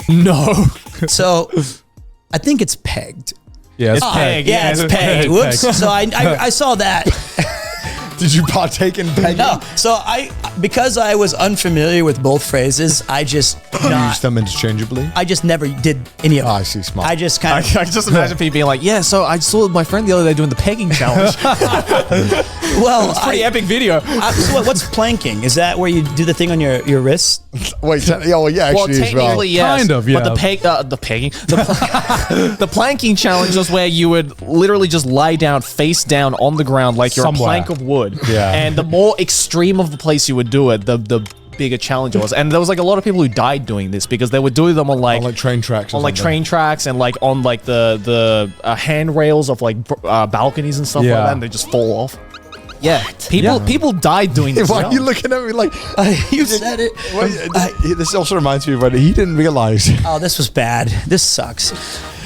No. So I think it's pegged. Yeah, It's pegged. Yeah, it's pegged. Whoops. So I saw that. Did you partake in pegging? No. So because I was unfamiliar with both phrases, I just Use them interchangeably? I just never did any of Oh, it. I see, smart. I just I kind of can just imagine people being like, yeah, so I saw my friend the other day doing the pegging challenge. well, Pretty epic video. so what's planking? Is that where you do the thing on your wrist? Wait, yeah, well, yeah, Well, actually, as well. technically, yes. Kind of, yeah. But the pegging, the planking challenge was where you would literally just lie down, face down on the ground like you're Somewhere. a plank of wood. Yeah. And the more extreme of the place you would do it, the bigger challenge it was. And there was like a lot of people who died doing this because they would do them on like On like train tracks or on like something. train tracks and like on like the handrails of like balconies and stuff like Yeah. that, and they just fall off. Yeah, people died doing this. Why are you looking at me like... You said it. this also reminds me of when he didn't realize. Oh, this was bad. This sucks.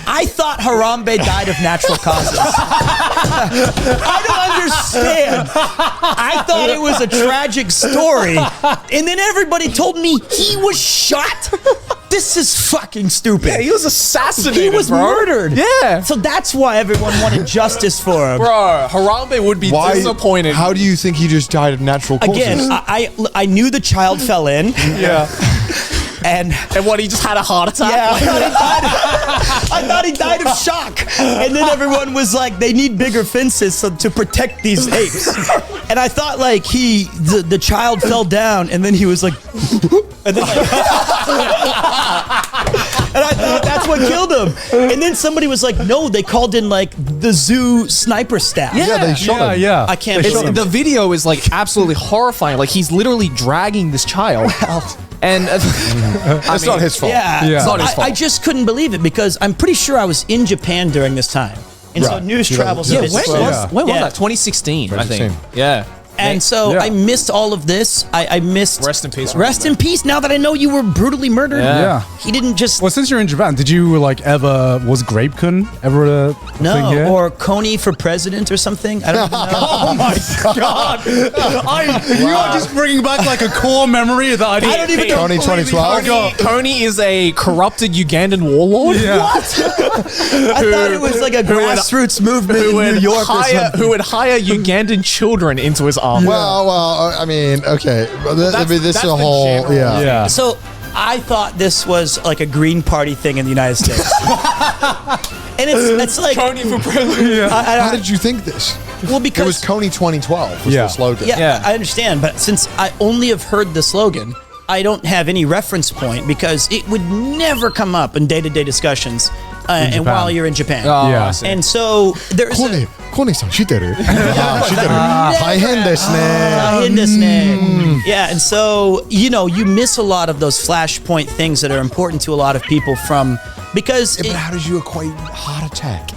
I thought Harambe died of natural causes. I don't understand. I thought it was a tragic story. And then everybody told me he was shot. This is fucking stupid. Yeah, he was assassinated. He was murdered. Yeah. So that's why everyone wanted justice for him. Bro, Harambe would be disappointed. How do you think he just died of natural causes? Again, I knew the child fell in. Yeah. And what, he just had a heart attack? yeah, I thought he died of shock. And then everyone was like, they need bigger fences to protect these apes. And I thought like the child fell down and then he was like, and then like, and I thought that's what killed him. And then somebody was like, no, they called in like the zoo sniper staff. Yeah, they shot him. Yeah. I can't They believe shot him. The video is like absolutely horrifying. Like he's literally dragging this child. And It's not his fault. Yeah, Yeah. It's not his I fault. just couldn't believe it because I'm pretty sure I was in Japan during this time. And so Right. news Yeah, travels yeah, a bit when slow. was, when was Yeah. that? 2016, I think. 2016. Yeah. And so Yeah. I missed all of this. I missed. Rest in peace. Rest in peace. Now that I know you were brutally murdered. Yeah. He didn't just. Well, since you're in Japan, did you like ever, was Grape-kun ever a thing No, here? or Coney for president or something. I don't know. Oh my god! You are just bringing back like a core memory that I I don't even know. Coney 2012. Coney is a corrupted Ugandan warlord. Yeah. What? I thought it was like a grassroots movement in New York or something. Who would hire Ugandan children into his army. Well, I mean, okay. But I mean, this is that's a the whole... general- Yeah. Yeah. So I thought this was like a Green Party thing in the United States. And it's like. Coney for president. How did you think this? Well, It because. was Coney 2012 was Yeah. the slogan. Yeah, Yeah. I understand, but since I only have heard the slogan, I don't have any reference point because it would never come up in day-to-day discussions and Japan. while you're in Japan. Yeah. I see. And so there's a... コネさん知ってる？あ、知ってる。大変ですね。大変ですね. Yeah, and so, you know, you miss a lot of those flashpoint things that are important to a lot of people from... Because... But it- how did you equate heart attack?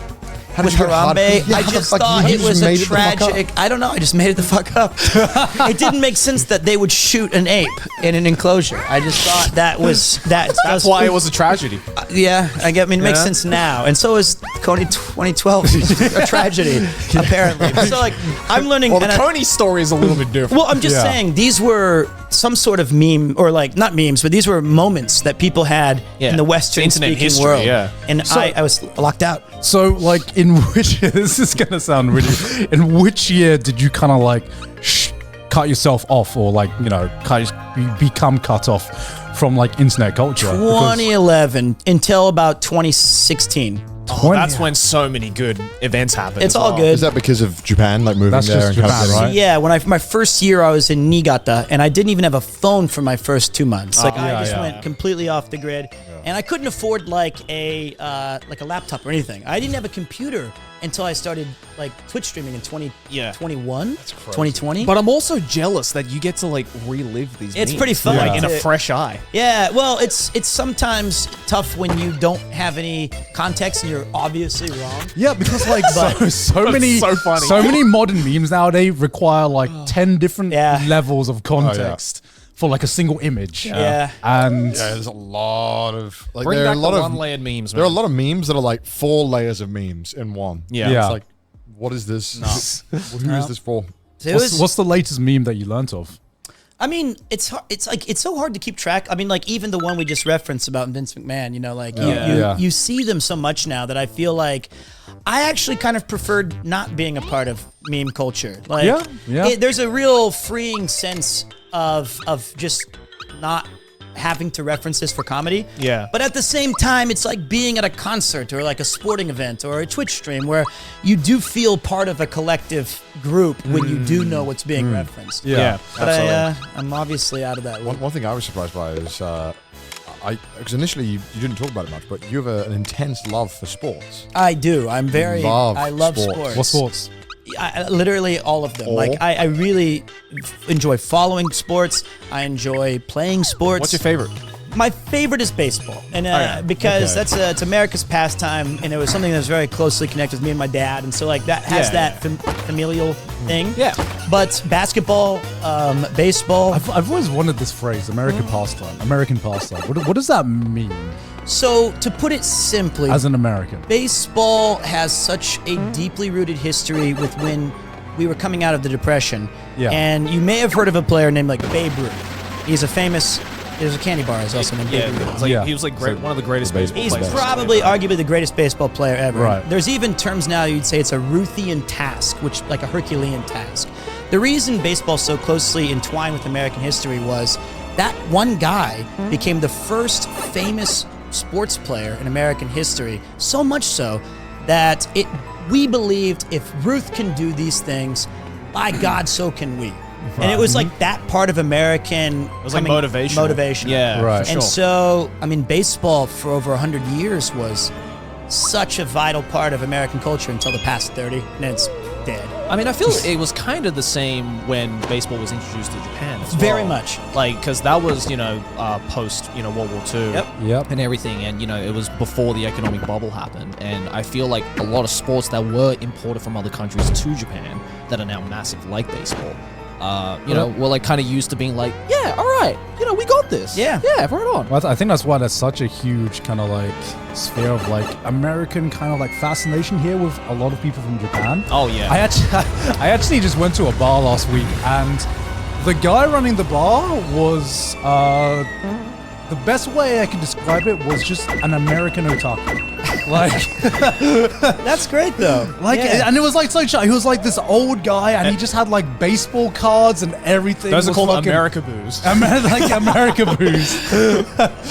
How with did you get heart- Harambe, Yeah, I how the just fuck- thought you it just was a made it the fuck up. tragic. I don't know. I just made it the fuck up. It didn't make sense that they would shoot an ape in an enclosure. I just thought that was that. That's why it was a tragedy. Yeah, I get. I mean, it makes Yeah. sense now. And so is Coney 2012 a tragedy, apparently. So like, I'm learning. Well, the and I- Coney story is a little bit different. well, I'm just Yeah. saying these were some sort of meme, or like not memes, but these were moments that people had Yeah. in the Western Internet speaking history, world. yeah. And I was locked out. So, like, in which this is gonna sound really. In which year did you kind of like cut yourself off, or like become cut off from like internet culture? Because- 2011 until about 2016. That's when so many good events happened. It's as all well. good. Is that because of Japan, like moving That's there just and kind of Japan, getting- right? Yeah, when my first year I was in Niigata, and I didn't even have a phone for my first 2 months. Like I yeah, just yeah. went completely off the grid, and I couldn't afford like a laptop or anything. I didn't have a computer until I started like Twitch streaming in 2021, 2020. But I'm also jealous that you get to like relive these. It's memes, pretty fun. like in a Yeah. fresh eye. Yeah, well, it's sometimes tough when you don't have any context and you're obviously wrong. Yeah, because like But- so many so funny. so many modern memes nowadays require like 10 different Yeah. levels of context for like a single image. Yeah. And Yeah, there's a lot of like Bring there are back a lot the of one-layered memes. there are a Man. lot of memes that are like 4 layers of memes in one. Yeah. Yeah. It's like, what is this? Who is this for? So it what's, was, what's the latest meme that you learnt of? I mean, it's so hard to keep track. I mean, like even the one we just referenced about Vince McMahon, you know, like you see them so much now that I feel like I actually kind of preferred not being a part of meme culture. Like, there's a real freeing sense of just not having to reference this for comedy. Yeah. But at the same time, it's like being at a concert or like a sporting event or a Twitch stream where you do feel part of a collective group when you do know what's being referenced. Yeah, But absolutely. I'm obviously out of that league. One thing I was surprised by is, because initially you didn't talk about it much, but you have an intense love for sports. I do. I love sports. What sports? Literally all of them. Like I really enjoy following sports. I enjoy playing sports. What's your favorite? My favorite is baseball, and because it's America's pastime, and it was something that was very closely connected with me and my dad, and so like that has familial thing. Yeah. But basketball, baseball. I've always wanted this phrase, American pastime. American pastime. What does that mean So to put it simply, as an American? baseball has such a deeply rooted history with when we were coming out of the Depression. Yeah. And you may have heard of a player named like Babe Ruth. He's a famous. There's a candy bar. Is also named Babe Ruth. It's like, he was like one of the greatest baseball He's players. probably arguably the greatest baseball player ever. Right. There's even terms now you'd say it's a Ruthian task, which like a Herculean task. The reason baseball's so closely entwined with American history was that one guy became the first famous sports player in American history, so much so that we believed if Ruth can do these things, by God, so can we. And it was like that part of American. It was like motivation. Yeah, Right. for And sure. so, I mean, baseball for over 100 years was such a vital part of American culture until the past 30, and it's dead. I mean, I feel it was kind of the same when baseball was introduced to Japan as well. Very much. Like, because that was, post, World War II. Yep. And everything. And, it was before the economic bubble happened. And I feel like a lot of sports that were imported from other countries to Japan that are now massive, like baseball, we're like kind of used to being like, yeah, all right, we got this. Yeah. Yeah, right on. Well, I think that's why there's such a huge kind of like sphere of like American kind of like fascination here with a lot of people from Japan. Oh, yeah. I actually just went to a bar last week, and the guy running the bar was the best way I can describe it was just an American otaku. Like That's great, though. and it was like so he was like this old guy, and he just had like baseball cards and everything. Those are was called fucking- America Booze. like America booze.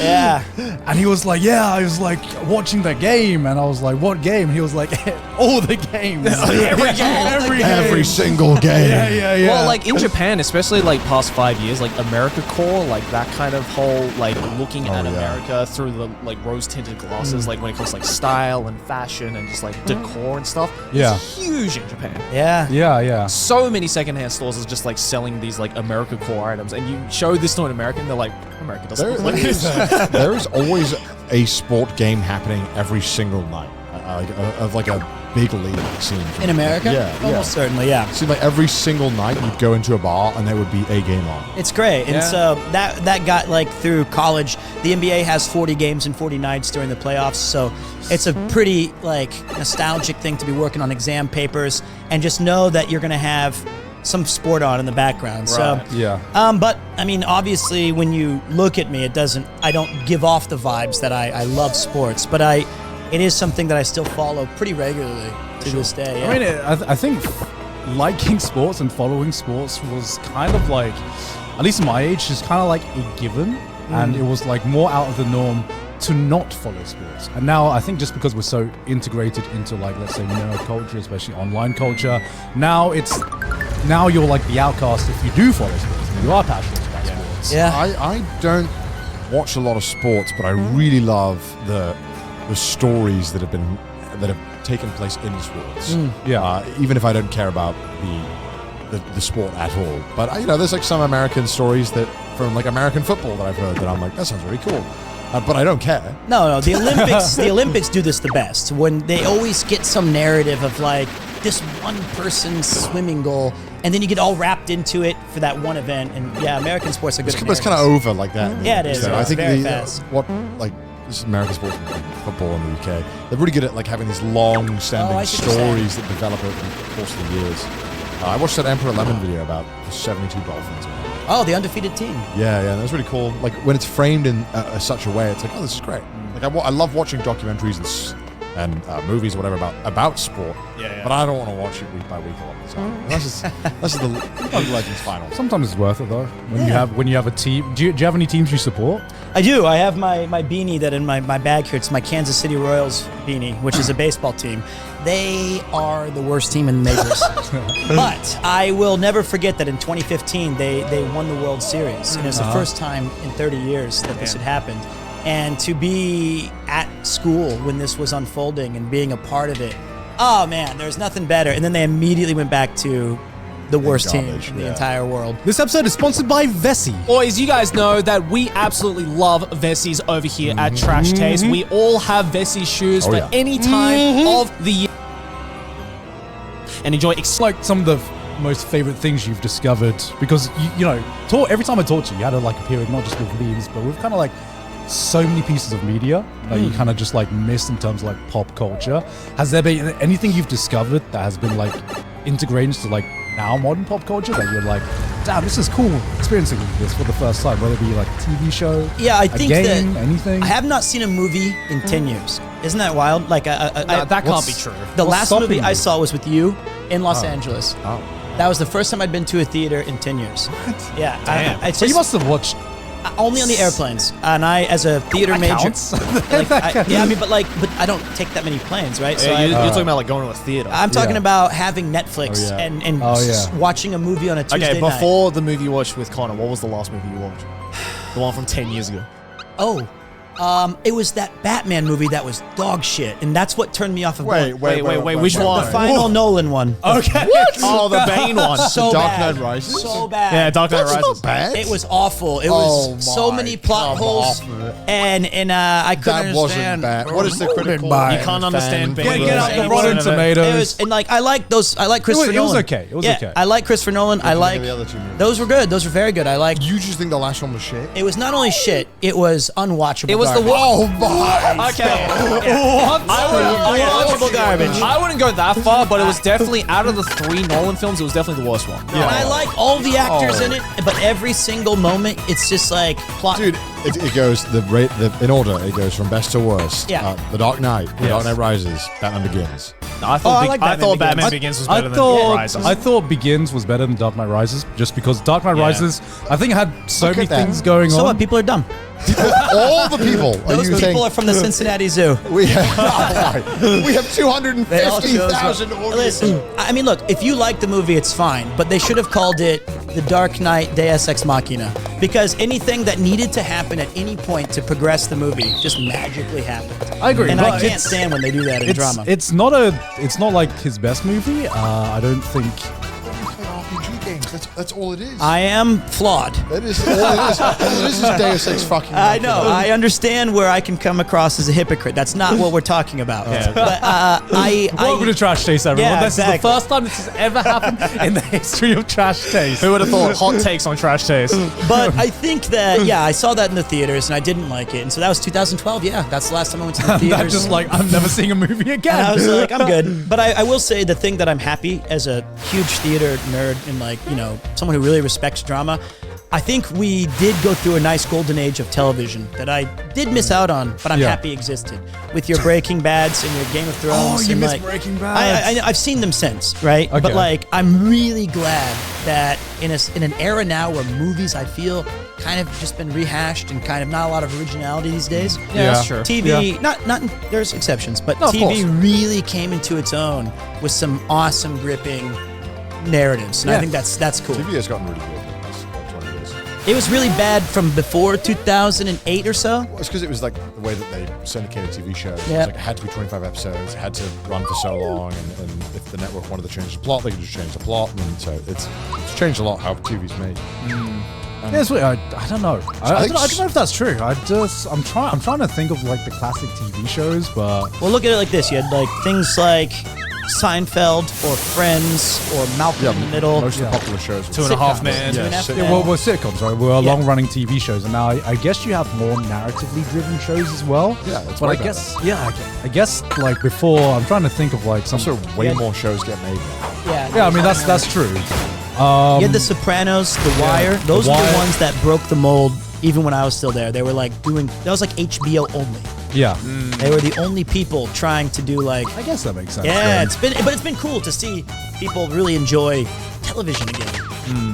Yeah. And he was like, I was like watching the game, and I was like, what game? He was like, all the games. Every single game. Yeah. Well, like in Japan, especially like past 5 years, like AmericaCorps, like that kind of whole like looking at America through the like rose-tinted glasses, like when it comes to like style and fashion and just like decor and stuff. Yeah. It's huge in Japan. Yeah. So many secondhand stores is just like selling these like AmericaCorps items, and you show this to an American, they're like, America doesn't look like this. There is always a sport game happening every single night, of like a big league scene. In America? Yeah, Almost certainly, yeah. It seemed like every single night you'd go into a bar and there would be a game on. It's great. And Yeah. so that got like through college. The NBA has 40 games and 40 nights during the playoffs. So it's a pretty like nostalgic thing to be working on exam papers and just know that you're going to have some sport on in the background. So, but I mean, obviously when you look at me, I don't give off the vibes that I love sports, but it is something that I still follow pretty regularly to this day. Yeah. I mean, I think liking sports and following sports was kind of like, at least at my age, just kind of like a given, and it was like more out of the norm to not follow sports. And now I think just because we're so integrated into like, let's say, nerd culture, especially online culture, now you're like the outcast if you do follow sports and you are passionate about sports. Yeah. I don't watch a lot of sports, but I really love the stories that have taken place in sports. Even if I don't care about the sport at all, but there's like some American stories that from like American football that I've heard that I'm like, that sounds really cool, but I don't care. No, the Olympics do this the best when they always get some narrative of like this one person's swimming goal, and then you get all wrapped into it for that one event. And yeah, American sports are good. It's kind of over like that. Yeah, it is. I think very fast. This is American sports and football in the UK. They're really good at like having these long-standing I see what you're saying. stories that develop over the course of the years. I watched that Emperor Lemon video about the 72 Dolphins. Oh, the undefeated team. Yeah, that was really cool. Like when it's framed in such a way, it's like, oh, this is great. Like I love watching documentaries and movies or whatever about sport. Yeah. But I don't want to watch it week by week all the time. And that's just the Legends final. Sometimes it's worth it though. When you have a team. Do you have any teams you support? I do. I have my beanie that in my bag here. It's my Kansas City Royals beanie, which is a baseball team. They are the worst team in the majors. But I will never forget that in 2015, they won the World Series. And it was the first time in 30 years that this had happened. And to be at school when this was unfolding and being a part of it, oh man, there's nothing better. And then they immediately went back to the worst team in the entire world. This episode is sponsored by Vessi. Boys, you guys know that we absolutely love Vessi's over here at Trash Taste. We all have Vessi shoes for any time of the year. And enjoy Like some of the most favorite things you've discovered, because you know, every time I talk to you, you had a period not just with memes, but with kind of like so many pieces of media that you kind of just like missed in terms of like pop culture. Has there been anything you've discovered that has been like integrated into like now modern pop culture that you're like, damn, this is cool experiencing this for the first time, whether it be like a TV show, Yeah, I think game, that anything? I have not seen a movie in 10 years. Isn't that wild? Like that can't be true. The What's last stopping movie I you? saw was with you in Los Angeles. Oh. That was the first time I'd been to a theater in 10 years. What? Yeah. Damn. It's So you just must have watched. only on the airplanes. And I, as a theater That major, counts. but I don't take that many planes, right? So you're talking about like going to a theater. I'm talking Yeah. about having Netflix and watching a movie on a Tuesday Okay, night. before the movie you watched with Connor, what was the last movie you watched? The one from 10 years ago. It was that Batman movie that was dog shit, and that's what turned me off of Wait, which one? the final Nolan one. Okay. What? Oh, the Bane one. So Dark bad. Knight Rises? So bad. Yeah, Dark Knight That's Rises. not bad. It was awful. It Oh was so my, many plot come holes, off of it. and I couldn't That wasn't understand. bad. What is the critical? bad. You can't understand Bane. Get out the Any Rotten percent of it. Tomatoes. It was, and like I like Christopher It was Nolan. okay. It was yeah, okay. I like Christopher Nolan. I think like of the other two movies? those were good. Those were very good. I like. You just think the last one was shit? It was not only shit. It was unwatchable. It was the garbage. Oh my! Okay. Unwatchable garbage. I wouldn't go that far, but it was definitely out of the 3 Nolan films, it was definitely the worst one. And I like all the actors in it, but every single moment, it's just like plot. Dude, it goes in order. It goes from best to worst. Yeah. The Dark Knight, The Dark Knight Rises, Batman Begins. No, I thought, I like I thought Batman Batman Begins. Begins was I better thought than Rises. I thought Begins was better than Dark Knight Rises, just because Dark Knight Yeah. Rises, I think it had so Look many at that. things going So on. what? People are dumb. All the people. Those people are from the Cincinnati Zoo. We have 250,000 audience. Listen, I mean, look, if you like the movie, it's fine, but they should have called it The Dark Knight Deus Ex Machina, because anything that needed to happen at any point to progress the movie just magically happened. I agree, and but I can't stand when they do that in drama. It's not like his best movie. I don't think. RPG games. That's all it is. I am flawed. That is all it is. All it is Deus Ex fucking. I know. I understand where I can come across as a hypocrite. That's not what we're talking about. But Welcome to Trash Taste, everyone. Yeah, This is exactly. the first time this has ever happened in the history of Trash Taste. Who would have thought hot takes on Trash Taste? But I think that, I saw that in the theaters and I didn't like it. And so that was 2012. Yeah, that's the last time I went to the I'm theaters. just like, I'm never seeing a movie again. And I was like, I'm good. But I will say the thing that I'm happy as a huge theater nerd and someone who really respects drama, I think we did go through a nice golden age of television that I did miss out on, but I'm happy existed. With your Breaking Bads and your Game of Thrones. Oh, you and miss Breaking Bad. I've seen them since, right? Okay. But I'm really glad that in an era now where movies, I feel, kind of just been rehashed and kind of not a lot of originality these days. Yeah, that's true. TV, not there's exceptions, but No, of TV course. really came into its own with some awesome, gripping narratives, and I think that's cool. TV has gotten really good in the last 20 years. It was really bad from before 2008 or so. Well, it's because it was like the way that they syndicated TV shows. Yeah. It was like it had to be 25 episodes. It had to run for so long, and if the network wanted to change the plot, they could just change the plot. And so it's changed a lot how TV's made. Yeah, it's weird. I don't know. I think don't know if that's true. I'm trying to think of like the classic TV shows, but Well, look at it like this: you had things like Seinfeld or Friends or Malcolm in the Middle. Most of the popular shows. Two and a Half Men. Two and a Half Yeah, Men. well, sitcoms, right? We're long-running TV shows, and now I guess you have more narratively driven shows as well. Yeah, that's but way I guess, I guess like before, I'm trying to think of like some. Also, way more shows get made now. Yeah, I mean that's true. You had The Sopranos, The Wire. Those The were the Wire. ones that broke the mold. Even when I was still there, they were like that was like HBO only. Yeah, They were the only people trying to do like. I guess that makes sense. Yeah, it's been cool to see people really enjoy television again.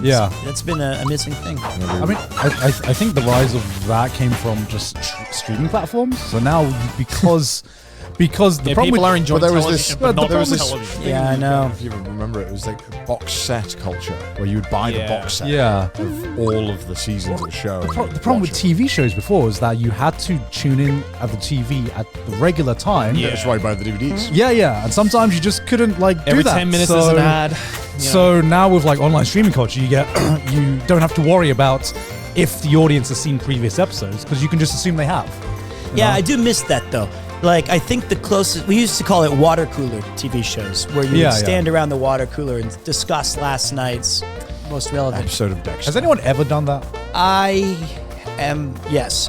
Yeah. That's been a missing thing. I mean, I think the rise of that came from just streaming platforms. So now, because the problem people with, are enjoying But there was television, this- but not there was this- television. Yeah, I know. If you remember it, was like a box set culture where you would buy the Yeah. box set Yeah. of all of the seasons of the show. and The you'd problem with watch it. TV shows before is that you had to tune in at the TV at the regular time. Yeah. That's why you buy the DVDs. Yeah, and sometimes you just couldn't do Every that. 10 minutes so, is an ad. So now with like online streaming culture, you get you don't have to worry about if the audience has seen previous episodes because you can just assume they have. you Yeah, know? I do miss that though. Like, I think the closest, we used to call it water cooler TV shows, where you Yeah, would stand around the water cooler and discuss last night's most relevant. Episode of Dexter. Has anyone ever done that? I am, yes.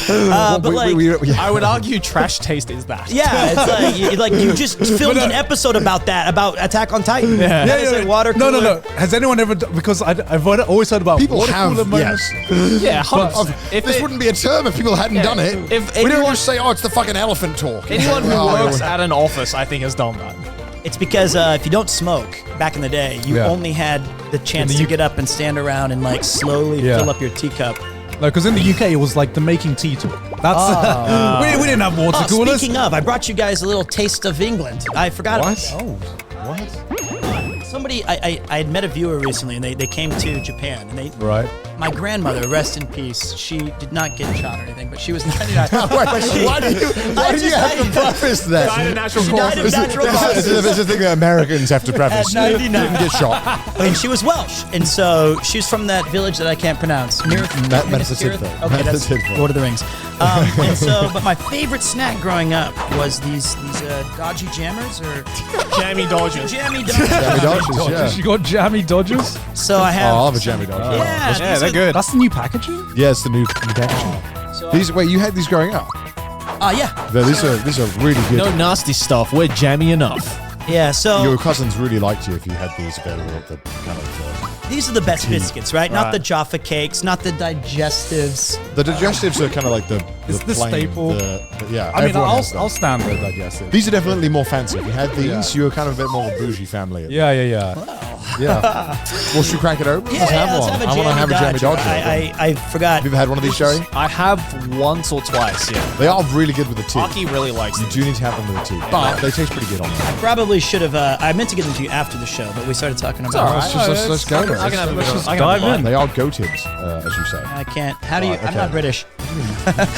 But like, I would argue trash taste is that. yeah, it's like you just filmed an episode about that, about Attack on Titan. Yeah. That is a water cooler. No. Has anyone ever done, because I've always heard about People water have, cooler moments. yes. Yeah, 100%. If This it- wouldn't be a term if people hadn't done it. If we don't anyone- just say, "Oh, it's the fucking elephant talk." anyone who Oh, works at an office, I think, has done that. It's because if you don't smoke, back in the day, you Yeah. only had the chance the to UK get up and stand around and like slowly Yeah. fill up your teacup. No, because in the UK it was like the making tea tour. That's we didn't have water Oh, coolers. speaking of, I brought you guys a little taste of England. I forgot. What? Oh, What? Somebody, I had met a viewer recently, and they came to Japan, and right. my grandmother, rest in peace, she did not get shot or anything, but she was 99. Why do you have to preface that? Died of natural She died of natural causes. This is the thing that Americans have to preface. At 99. Didn't get shot. And she was Welsh, and so she's from that village that I can't pronounce. Mediterranean. Okay, that's Mediterranean. Lord of the Rings. And so, but my favorite snack growing up was these dodgy jammers or Jammy Dodgers. jammy dodgers. Jammy Dodgers, Dodgers. yeah. You got jammy Dodgers? So I Oh, have. I love a jammy Dodger. Yeah, Yeah, these they're are- good. That's the new packaging? Yeah, it's the new packaging. So, These wait, you had these growing up? yeah, These are really good. No nasty stuff. We're jammy enough. yeah. So Your cousins really liked you if you had these available at the kind of these are the best biscuits, right? Not Right. the Jaffa cakes, not the digestives. the digestives are kind of like the It's the plain, staple. yeah, I mean, everyone has them. I'll stand the digestive. These are definitely more fancy. If you had these, Yeah. you were kind of a bit more of a bougie family. Yeah. Yeah. Well, should we crack it open? Yeah, Let's have let's one. have a I want to have a jammy Dodger. I forgot. Have you ever had one of these, Sherry? I have once or twice, yeah. They are really good with the tea. Aki really likes You them. do need to have them with the tea, but they taste pretty good on them. Probably should have. I meant to get them to you after the show, but we started talking about. all right. Let's go. I can have Let's just I can have dive in. mine. They are goatives, as you say. I can't. How do you? Right, I'm okay. not British.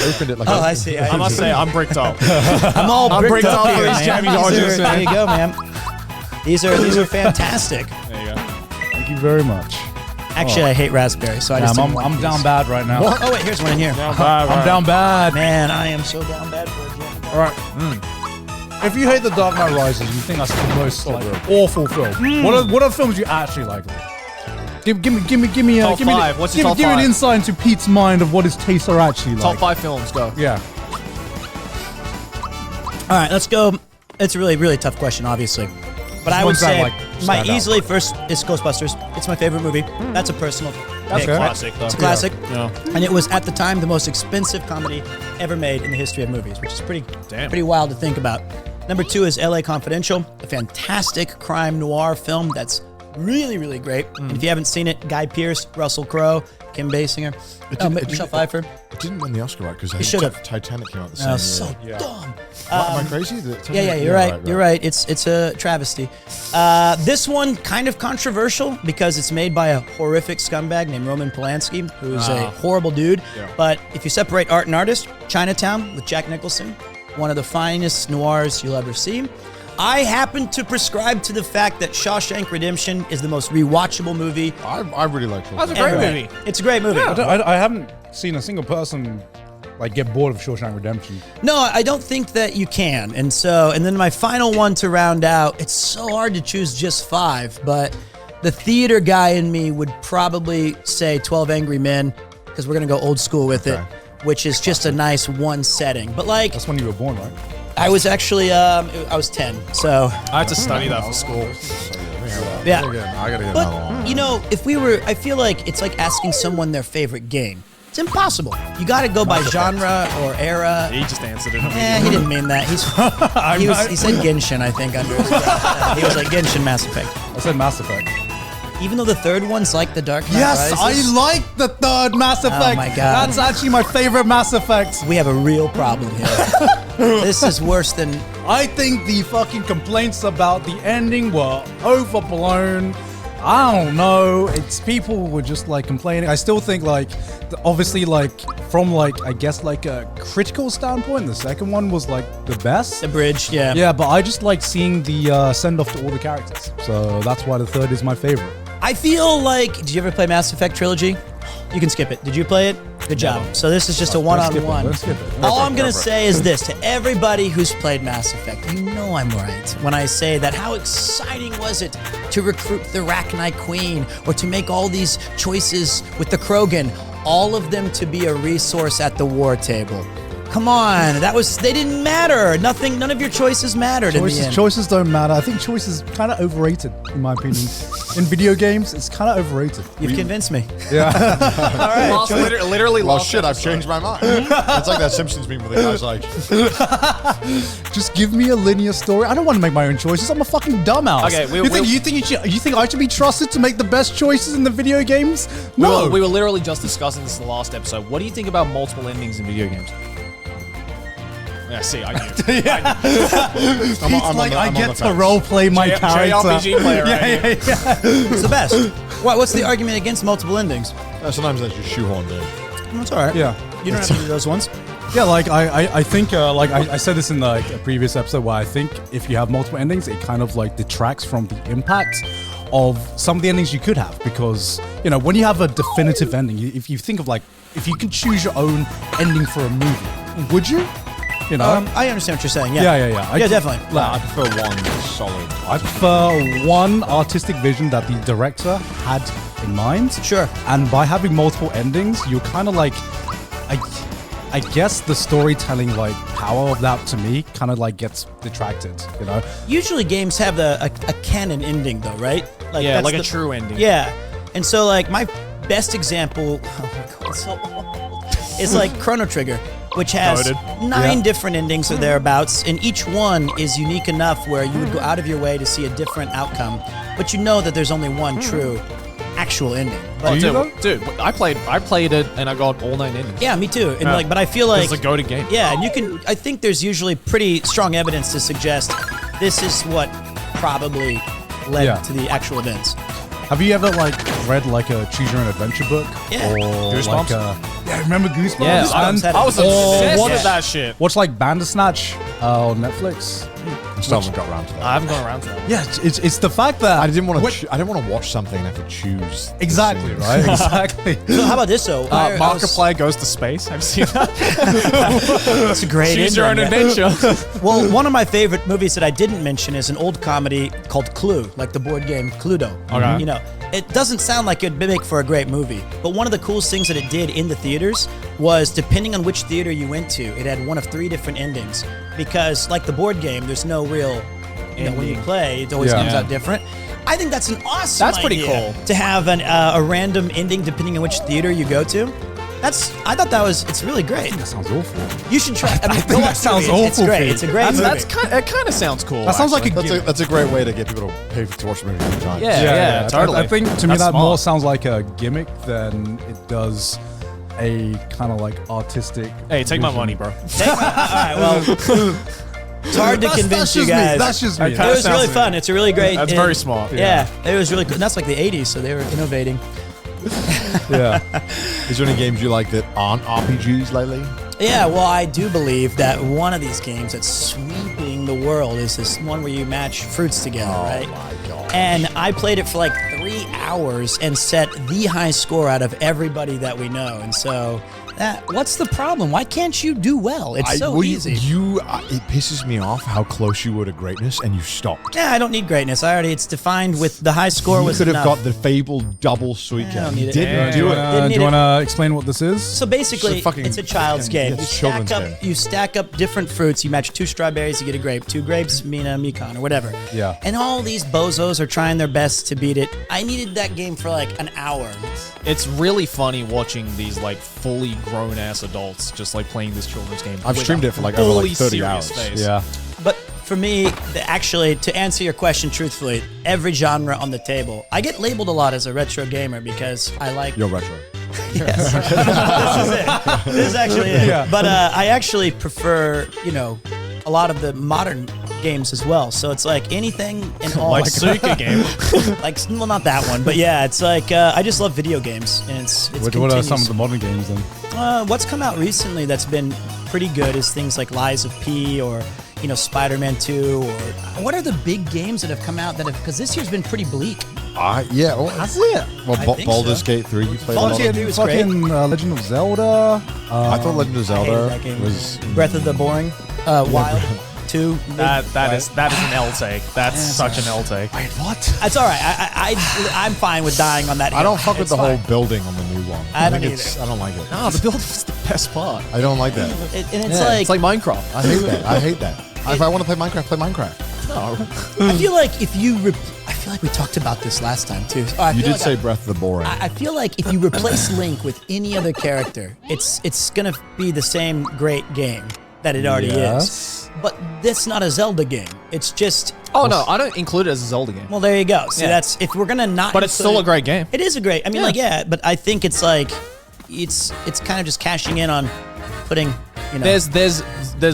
Opened it like Oh, I see. I must say, I'm bricked up. I'm all I'm bricked bricked up up here, for these man. jammy These Dodgers, are- There you go, man. These are fantastic. There you go. Thank you very much. Actually, I hate raspberries, so I just. Damn, didn't want I'm these. down bad right now. What? Oh wait, here's one in here. I'm down bad. Man, I am so down bad for a jam. All right. If you hate The Dark Knight Rises, you think that's the most like, awful film. What are films you actually like? Give me Top five. What's your top give me an five? insight into Pete's mind of what his tastes are actually like. Top 5 films, go. Yeah. All right, let's go. It's a really, really tough question, obviously. But I would ones that, say like, my stand out. easily first is Ghostbusters. It's my favorite movie. That's a personal That's pick. a classic, though. It's a classic. Yeah. And it was at the time the most expensive comedy ever made in the history of movies, which is pretty wild to think about. Number 2 is LA Confidential, a fantastic crime noir film that's really, really great. And if you haven't seen it, Guy Pearce, Russell Crowe, Kim Basinger, Michelle Pfeiffer. It didn't win the Oscar, right? Because should have. Titanic came out the same Oh, year. so dumb. Am I crazy? Yeah, you're right. You're right. It's a travesty. This one kind of controversial because it's made by a horrific scumbag named Roman Polanski, who's a horrible dude. But if you separate art and artist, Chinatown with Jack Nicholson, one of the finest noirs you'll ever see. I happen to prescribe to the fact that Shawshank Redemption is the most rewatchable movie. I really like it. That's a great ever. movie. It's a great movie. I haven't seen a single person like get bored of Shawshank Redemption. No, I don't think that you can. And then my final one to round out, it's so hard to choose just 5, but the theater guy in me would probably say 12 Angry Men, because we're going to go old school with it, which is just a nice one setting. But like, That's when you were born, right? I was actually I was 10, so I had to study that for school. yeah. I gotta get another one. But you know, if we were, I feel like it's like asking someone their favorite game. It's impossible. You got to go by genre or era. He just answered it. He didn't mean that. He said Genshin, I think, under his breath. He was like Genshin Mass Effect. I said Mass Effect. Even though the third one's like the Dark Knight Yes, Rises, I like the third Mass Effect. my God. That's actually my favorite Mass Effect. we have a real problem here. This is worse than. I think the fucking complaints about the ending were overblown. I don't know. It's people were just like complaining. I still think like, obviously like from like I guess like a critical standpoint, the second one was like the best. The bridge, yeah. Yeah, but I just like seeing the send off to all the characters. So that's why the third is my favorite. I feel like. Did you ever play Mass Effect Trilogy? You can skip it. Did you play it? Good job. So this is just a one-on-one. Let's skip it. All I'm gonna say is this to everybody who's played Mass Effect: you know I'm right when I say that. How exciting was it to recruit the Rachni Queen, or to make all these choices with the Krogan, all of them to be a resource at the war table? Come on, they didn't matter. None of your choices mattered in the end. Choices don't matter. I think choices kind of overrated, in my opinion. In video games, it's kind of overrated. You've convinced me. Yeah. All right. Lost, literally Well, lost shit, I've changed my mind. It's like that Simpsons meme where the guy's like, Just give me a linear story. I don't want to make my own choices. I'm a fucking dumbass. Okay, you think I should be trusted to make the best choices in the video games? No. We were literally just discussing this in the last episode. What do you think about multiple endings in video games? Yeah, see, I knew. Pete's like, I get to role play my character. JRPG player, right? Yeah. It's the best. What's the argument against multiple endings? sometimes that's just shoehorned in. That's all right. Yeah. You don't have to do those ones. Yeah, like I think like I said this in like a previous episode where I think if you have multiple endings, it kind of like detracts from the impact of some of the endings you could have, because you know when you have a definitive ending, if you think of like if you could choose your own ending for a movie, would you? You know, I understand what you're saying. Yeah. Yeah. Definitely. I prefer one solid. I prefer one artistic vision that the director had in mind. Sure. And by having multiple endings, you're kind of like, I guess the storytelling like power of that to me kind of like gets detracted. You know. Usually games have a canon ending though, right? Like Yeah, that's like a true ending. Yeah. And so like my best example, oh my god, it's so old. It's like Chrono Trigger, which has 9 different endings or thereabouts, and each one is unique enough where you would go out of your way to see a different outcome, but you know that there's only one true actual ending. But Dude, I played it and I got all 9 endings. yeah, me too. And like, but I feel like It's a goated game. yeah, and I think there's usually pretty strong evidence to suggest this is what probably led to the actual events. Have you ever like read like a choose your own adventure book? Yeah. Or Goosebumps? yeah, remember Goosebumps? Yeah, Goosebumps had I was it. obsessed what- with that shit. Watch like Bandersnatch on Netflix. I still haven't got around to that. I haven't gone around to that. Yeah, it's the fact that I didn't want to watch something and have to choose. the exactly scenes. right, exactly. So how about this though? Markiplier goes to space. I've seen that. That's a great Choose your own ending, yeah. adventure. Well, one of my favorite movies that I didn't mention is an old comedy called Clue, like the board game Cluedo. Okay. You know, it doesn't sound like it'd make for a great movie, but one of the coolest things that it did in the theaters was, depending on which theater you went to, it had one of 3 different endings. Because, like the board game, there's no real, when you play, it always comes out different. I think that's an awesome That's pretty idea, cool. to have a random ending depending on which theater you go to. I thought it's really great. That sounds awful. You should try. I mean, think go that watch the sounds movie. It's awful, great. Pete. It's a great movie. It kind of sounds cool. That sounds like a That's a great way to get people to pay to watch the movie every time. Yeah, totally. I think to me That's that more smart. sounds like a gimmick than it does a kind of like artistic. Hey, take my vision. money, bro. All right, well, it's hard to convince you guys. That's just me. It was really fun. It's a really great. That's very smart. Yeah, it was really good. And that's like the 80s, so they were innovating. Yeah. Is there any games you like that aren't RPGs lately? Yeah, well, I do believe that one of these games that's sweeping the world is this one where you match fruits together, right? Oh my god! And I played it for like 3 hours and set the high score out of everybody that we know. And so What's the problem? Why can't you do well? It's so easy. It pisses me off how close you were to greatness and you stopped. Yeah, I don't need greatness. It's defined with the high score You was could have enough. got the fabled double sweet I cake. don't need You it. didn't Do do it. it. Didn't Do need you it. want to explain what this is? So basically, it's a child's game. You children's game. you stack up different fruits. You match 2 strawberries, you get a grape. 2 grapes, Mina, Mikan, or whatever. Yeah. And all these bozos are trying their best to beat it. I needed that game for like an hour. It's really funny watching these like fully grown ass adults just like playing this children's game. I've with streamed a it for like over fully like 30 serious hours. face. Yeah. But for me, actually, to answer your question truthfully, every genre on the table. I get labeled a lot as a retro gamer because I like. You're retro. Yes. This is it. This is actually it. Yeah. But I actually prefer, a lot of the modern games as well. So it's like anything and all. Like Suika game. Well, not that one, but yeah, it's like I just love video games, and it's What are continuous. some of the modern games then? What's come out recently that's been pretty good is things like Lies of P or Spider-Man 2 or what are the big games that have come out that have because this year's been pretty bleak. Yeah. Well, That's it. well, I think Baldur's so. Gate 3 you played Baldur's a lot Gate 3 of. was great. Fucking Legend of Zelda. I thought Legend of I hated Zelda that game. was. Breath of the Boring, Wild 2. That is an L take. That's such an L take. Wait, what? That's all right. I'm fine with dying on that. I don't hill. fuck with It's the whole fine. building on the new one. I don't think either. I don't like it. No, the build was the best part. I don't like that. And it's Yeah, it's like Minecraft. I hate that. I hate that. If I want to play Minecraft, play Minecraft. I feel like if you, I feel like we talked about this last time too. I You feel did like say Breath of the Boring. I feel like if you replace Link with any other character, it's gonna be the same great game that it already Yes. is. But that's not a Zelda game. It's just Oh no, I don't include it as a Zelda game. well, there you go. See, Yeah. that's if we're gonna not. But it's include still a it- great game. It is a great. I mean, but I think it's like it's kind of just cashing in on putting. There's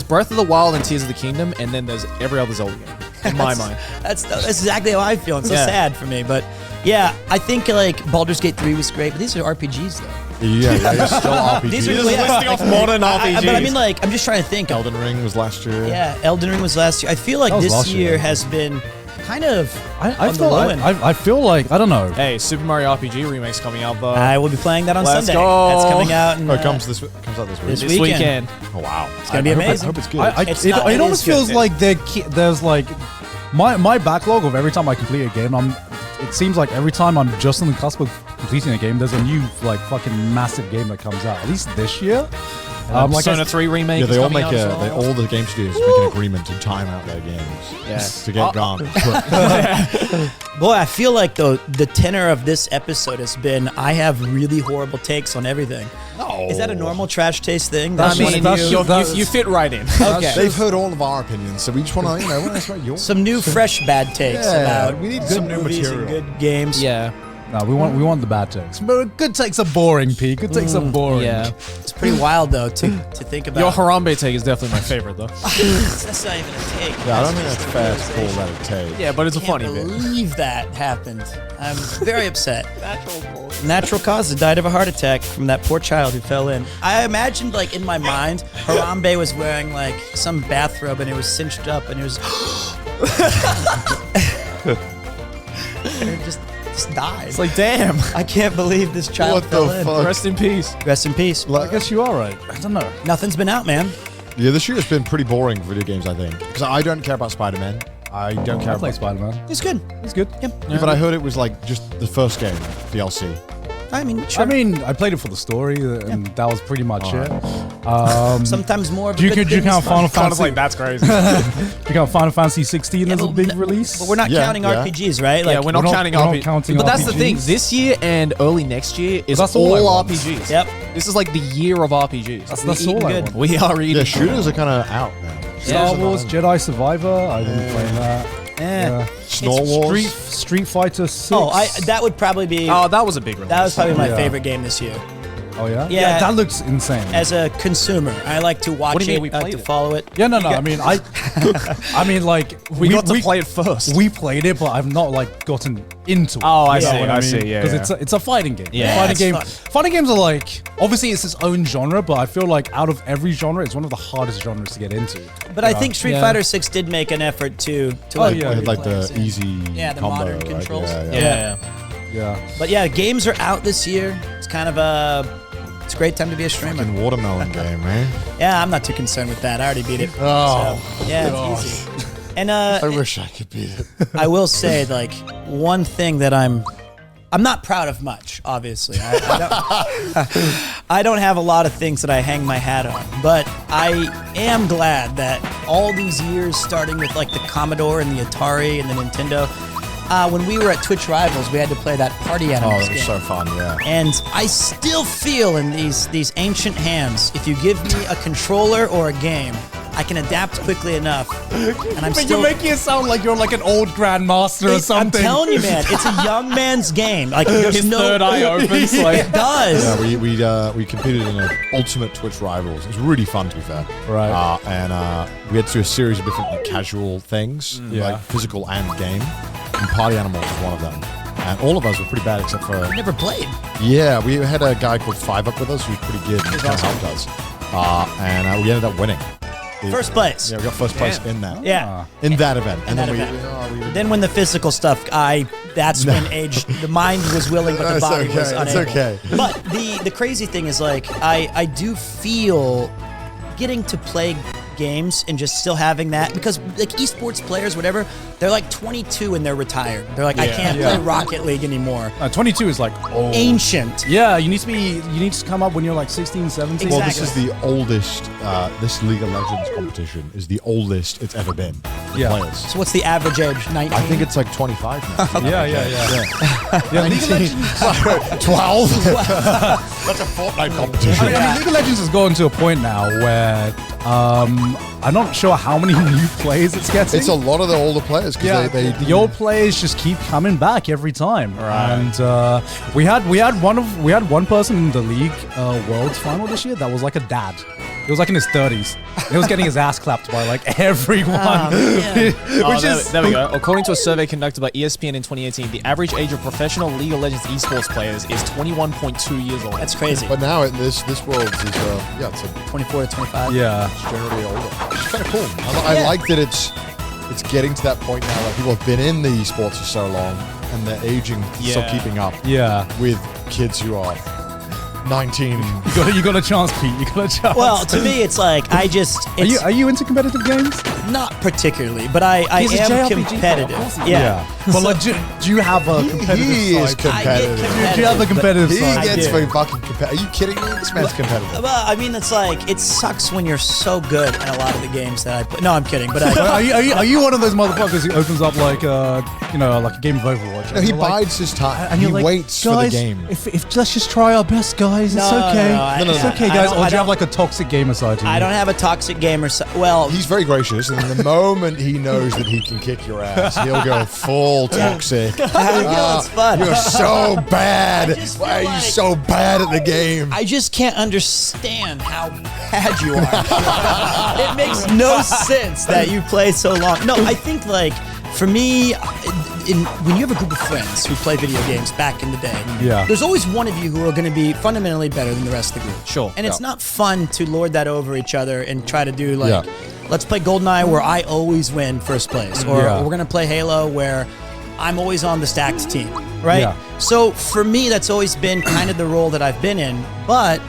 Breath of the Wild and Tears of the Kingdom, and then there's every other Zelda game. In my mind. That's exactly how I feel. It's so Yeah. sad for me, but yeah, I think like Baldur's Gate 3 was great, but these are RPGs though. yeah, it's still RPG. These are listing off modern But I RPGs. mean, like, I'm just trying to think. Elden Ring was last year. Yeah, Elden Ring was last year. I feel like That was this last year year. has been kind of I on the feel low like end. I feel like I don't know. Hey, Super Mario RPG remake's coming out though. I will be playing that on Let's Sunday. go. That's coming out. In, Oh, it comes out this week. this this weekend. Oh wow, It's gonna be amazing. I hope it's good. It's not- it It almost is good. feels like there's like my backlog of every time I complete a game. It seems like every time I'm just on the cusp of completing a game, there's a new like fucking massive game that comes out. At least this year. Like Persona 3 remake. yeah, is they all coming make out as well. all the game studios make an agreement to time out their games Yeah. to get gone. Boy, I feel like the tenor of this episode has been I have really horrible takes on everything. No, Is that a normal trash taste thing? I That's mean, one of that's- you? that's- you fit right in. Okay. They've heard all of our opinions, so we just want to, that's right. Yours. Some new, fresh bad takes Yeah, about we need good some new movies material. and good games. Yeah. No, we want the bad takes. But good takes are boring, P. Good takes are boring. Yeah. It's pretty wild though to think about. Your Harambe take is definitely my favorite though. That's not even a take. Yeah, I don't think that's fair to call that a take. Yeah, but it's a I can't funny bit. believe that happened. I'm very upset. Natural causes. Died of a heart attack from that poor child who fell in. I imagined, like, in my mind, Harambe was wearing, like, some bathrobe and it was cinched up and it was... and it just died. It's like, damn. I can't believe this child What fell the in. fuck? Rest in peace. Rest in peace. I guess you are right. I don't know. Nothing's been out, man. Yeah, this year has been pretty boring for video games, I think. Because I don't care about Spider-Man. I don't care I play about Spider-Man. It's good. It's good. Yeah. Yeah, but I heard it was like just the first game, DLC. I mean, sure. I mean, I played it for the story, and that was pretty much it. sometimes more of a Do you good count thing is Final fun. Fantasy? that's crazy. You count Final Fantasy 16 as a but big n- release? But we're not Yeah, counting yeah. RPGs, right? Yeah, we're not counting we're not RPGs. counting But that's the thing. RPGs. This year and early next year is that's all, all I want. RPGs. Yep. This is like the year of RPGs. That's eating all I good. want. We are eating. Yeah, shooters are kind of out now. Star Wars Jedi Survivor. I've been playing that. Eh. Snore Wars. Street Fighter 6. Oh, that would probably be. Oh, that was a big release. That was probably my Yeah. favorite game this year. Oh, yeah? Yeah. That looks insane. As a consumer, I like to watch What do you it. mean we I like played to it? follow it. Yeah, no. I mean, I mean, like we got to play it first. We played it, but I've not like gotten into it. Oh, I You know see, what I see, yeah, Because yeah. it's a fighting game. Yeah. Fighting it's game. fun. Fighting games are like obviously it's its own genre, but I feel like out of every genre, it's one of the hardest genres to get into. But I think Street Yeah. Fighter 6 did make an effort to like yeah, They put had like the players in. easy Yeah, the combo, modern right? controls. Yeah, Yeah. Yeah. But yeah, games are out this year. It's kind of a It's a great time to be a streamer. Fucking watermelon game, man. Yeah, I'm not too concerned with that. I already beat it. Oh, So, yeah, it's easy. And I wish I could beat it. I will say, like, one thing that I'm not proud of much, obviously. I don't have a lot of things that I hang my hat on, but I am glad that all these years, starting with like the Commodore and the Atari and the Nintendo, when we were at Twitch Rivals, we had to play that Party Oh, Animals it was game. so fun, yeah. And I still feel in these ancient hands, if you give me a controller or a game, I can adapt quickly enough. And I'm But still you're making it sound like you're like an old grandmaster or something. I'm telling you, man, it's a young man's game. Like there's His no third eye opens. Like, It does. Yeah, we competed in an ultimate Twitch Rivals. It was really fun, to be fair. Right. And we had to do a series of different like, casual things, Yeah. like physical and game. And Party Animals was one of them. And all of us were pretty bad except for... Never played. Yeah, we had a guy called Five Up with us who was pretty good and kind of helped us. And we ended up winning. First place. Yeah, we got first place in that. Yeah. In that event. And that then event. Then when the physical stuff, that's when the mind was willing, but the It's body okay, was unable. it's okay. But the crazy thing is, like, I do feel getting to play games and just still having that, because like esports players, whatever, they're like 22 and they're retired. They're like, I can't play Rocket League anymore. 22 is like old. Ancient. Yeah, you need to come up when you're like 16, 17. Well, this Exactly. is the oldest, this League of Legends competition is the oldest it's ever been. The Yeah. players. So what's the average age? 19? I think it's like 25 now. Yeah. Yeah, League of Legends. 12? That's a Fortnite competition. I mean, League of Legends has gotten to a point now where I'm not sure how many new players it's getting. It's a lot of the older players because Yeah, they the old players just keep coming back every time. Right. And we had one person in the league world's final this year that was like a dad. He was like in his 30s. He was getting his ass clapped by like everyone. there we go. According to a survey conducted by ESPN in 2018, the average age of professional League of Legends esports players is 21.2 years old. That's crazy. But now this world is it's 24 to 25. Yeah. generally older. It's kind of cool. I like that it's getting to that point now where people have been in the esports for so long and they're aging, still Yeah. keeping up Yeah. with kids who are 19. You got a chance, Pete. You got a chance. Well, to me, it's like are you into competitive games? not particularly, but I He's a am JRPG competitive. player, of course. Yeah. But like, do you have a competitive He is side? competitive. Do you have a competitive He side? gets do. very fucking competitive. Are you kidding me? This man's competitive. Well, I mean, it's like it sucks when you're so good at a lot of the games that I play. No, I'm kidding, but But I. are you one of those motherfuckers who opens up like like a game of Overwatch? No, and he you're like- bides his time. and He you're like, waits for the "Guys, game. If let's just try our best, guys. It's No, okay. no, It's I- okay, I guys." don't- Or I do you have don't- like a toxic gamer side to you? I don't have a toxic gamer. Well, He's very gracious, and the moment he knows that he can kick your ass, he'll go full toxic. it's fun. You're so bad. just Why are feel you like- so bad at the game? I just can't understand how bad you are. It makes no sense that you play so long. No, I think like for me, when you have a group of friends who play video games back in the day, Yeah. there's always one of you who are going to be fundamentally better than the rest of the group. Sure. And it's not fun to lord that over each other and try to do like, Yeah. let's play GoldenEye where I always win first place, or Yeah. we're going to play Halo where I'm always on the stacked team, right? Yeah. So for me, that's always been kind of the role that I've been in, but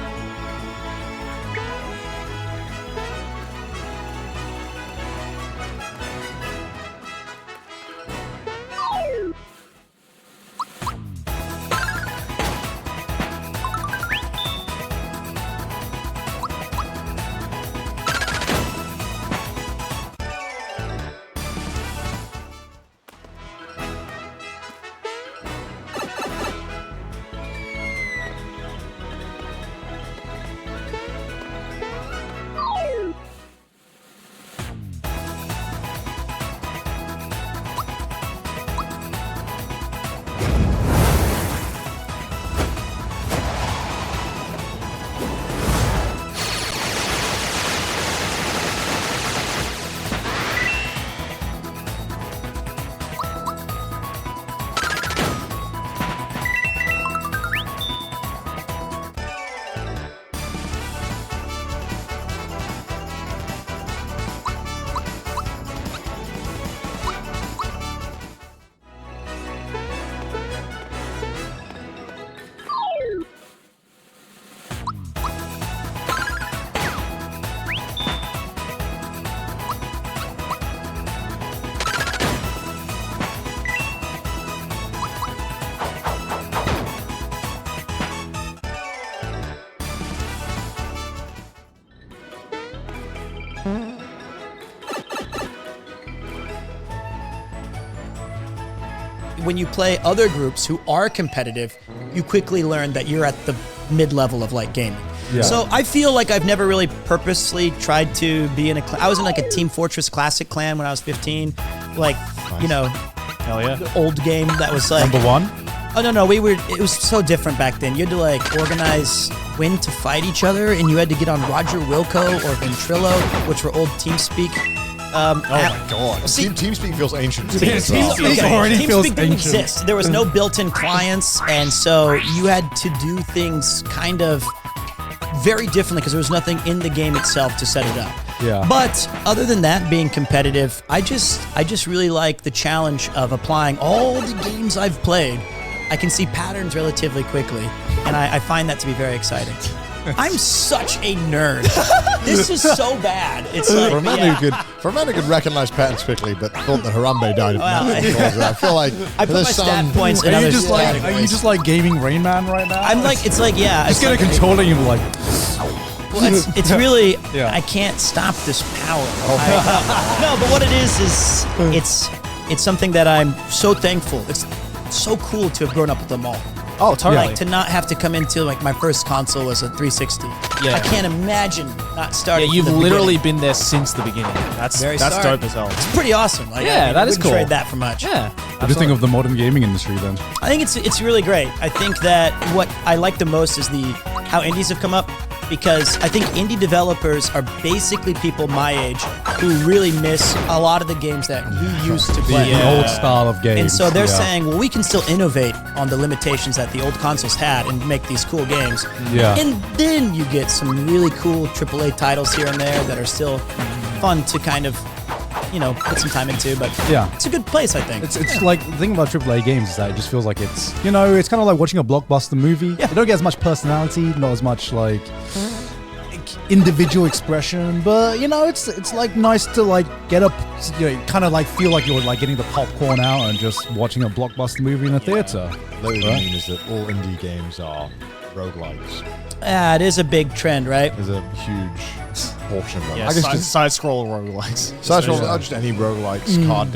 when you play other groups who are competitive, you quickly learn that you're at the mid-level of like gaming. Yeah. So I feel like I've never really purposely tried to be in I was in like a Team Fortress Classic clan when I was 15. Like, you know, Hell yeah. the old game that was like... Number one? Oh, no, it was so different back then. You had to like organize when to fight each other, and you had to get on Roger Wilco or Ventrilo, which were old TeamSpeak. Oh my god. See, TeamSpeak feels ancient to me. Yeah, as well. TeamSpeak already feels TeamSpeak didn't ancient. exist. There was no built-in clients, and so you had to do things kind of very differently because there was nothing in the game itself to set it up. Yeah. But other than that, being competitive, I just really like the challenge of applying all the games I've played. I can see patterns relatively quickly, and I find that to be very exciting. I'm such a nerd. This is so bad. It's like, For a man who could recognize patterns quickly, but thought that Harambe died of natural causes, I feel like I put my there's stat some. points in Are other you just like categories. gaming Rain Man right now? I'm like, it's like, yeah. just It's get a like, controller and you're like, well, it's really, Yeah. I can't stop this power. No, but what it is it's something that I'm so thankful. It's so cool to have grown up with them all. Oh, totally. Like to not have to come into like my first console was a 360. Yeah. I can't imagine not Yeah, starting. you've from the literally beginning. been there since the beginning. That's Very that's start. dope as hell. It's pretty awesome. Like, Yeah, that I is wouldn't cool. trade that for much. Yeah. what do you think of the modern gaming industry then? I think it's really great. I think that what I like the most is how indies have come up, because I think indie developers are basically people my age who really miss a lot of the games that we used to play. The old style of games. And so they're yeah. saying, well, we can still innovate on the limitations that the old consoles had and make these cool games. Yeah. And then you get some really cool AAA titles here and there that are still fun to kind of, put some time into. But Yeah. it's a good place, I think. It's like the thing about AAA games is that it just feels like it's it's kind of like watching a blockbuster movie. Yeah. You don't get as much personality, not as much like individual expression, but it's like nice to like get up, kind of like feel like you're like getting the popcorn out and just watching a blockbuster movie in a theater. What you mean is that all indie games are roguelikes. Yeah, it is a big trend, right? There's a huge portion of them. Yeah, I guess just side scroll roguelikes. not just any roguelikes, card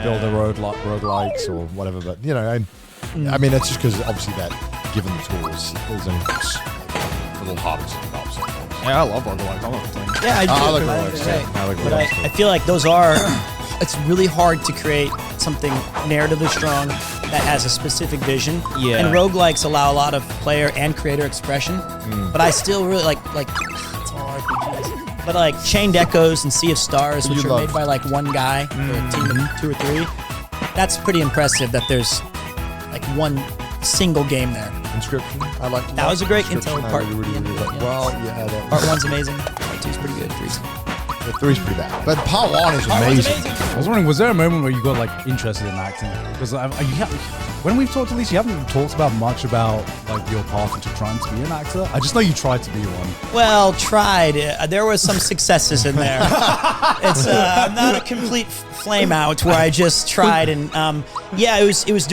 builder roguelikes or whatever. But I mean, it's just because obviously that given the tools, it's a little harder to develop sometimes. Yeah, I love roguelikes. I love playing. Yeah, I do. I like I roguelikes, agree. yeah. I like But roguelikes, too. I feel like those are. It's really hard to create something narratively strong that has a specific vision. Yeah. And roguelikes allow a lot of player and creator expression. But I still really like it's all RPGs. But like Chained Echoes and Sea of Stars, which You are love- made by like one guy or a team of 2 or 3, that's pretty impressive that there's like one single game there. Inscription, I like. That was a great Inscription, Intel I part. really like. Yeah. Well, yeah, Part 1's amazing. Part 2's pretty good. 3's the 3's pretty bad, but part 1 is Part 1's amazing. I was wondering, was there a moment where you got like interested in acting? Because when we've talked to Lisa, you haven't talked about much about like your path into trying to be an actor. I just know you tried to be one. Well, tried. There was some successes in there. It's not a complete flame out where I just tried and it was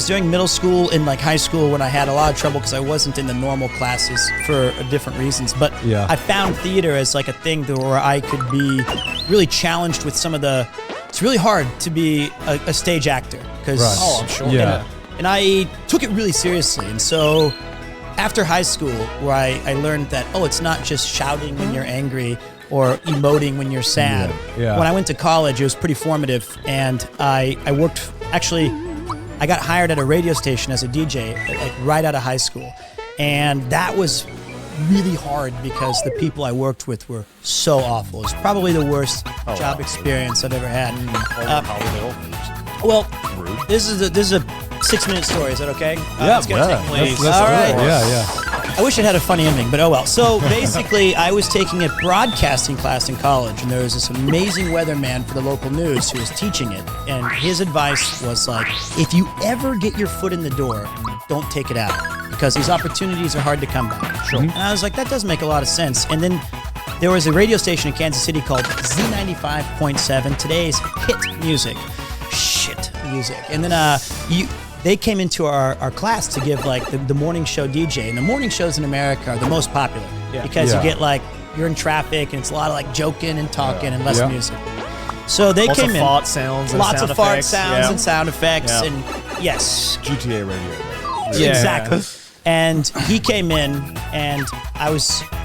during middle school and like high school when I had a lot of trouble because I wasn't in the normal classes for different reasons. But Yeah. I found theater as like a thing where I could be really challenged with some of the. It's really hard to be a stage actor because Right. Oh, I'm sure. Yeah. and I took it really seriously. And so after high school, where I learned that, it's not just shouting when you're angry or emoting when you're sad. Yeah. When I went to college, it was pretty formative. And I worked, actually, I got hired at a radio station as a DJ, like right out of high school. And that was really hard because the people I worked with were so awful. It was probably the worst job experience I've ever had. Well, this is a 6-minute story. Is that okay? It's gonna take place. All right. Yeah. I wish it had a funny ending, but oh well. So basically, I was taking a broadcasting class in college, and there was this amazing weatherman for the local news who was teaching it. And his advice was like, if you ever get your foot in the door, don't take it out, because these opportunities are hard to come by. Sure. And I was like, that does make a lot of sense. And then there was a radio station in Kansas City called Z95.7, today's hit music. Shit music. And then they came into our class to give like the morning show DJ. And the morning shows in America are the most popular because you get like, you're in traffic and it's a lot of like joking and talking and less Yeah. music. So they Lots came of in. fart sounds and Lots sound of fart effects. sounds Yeah. and sound effects. Yeah. And Yes. GTA radio. Yeah. Exactly. And he came in, and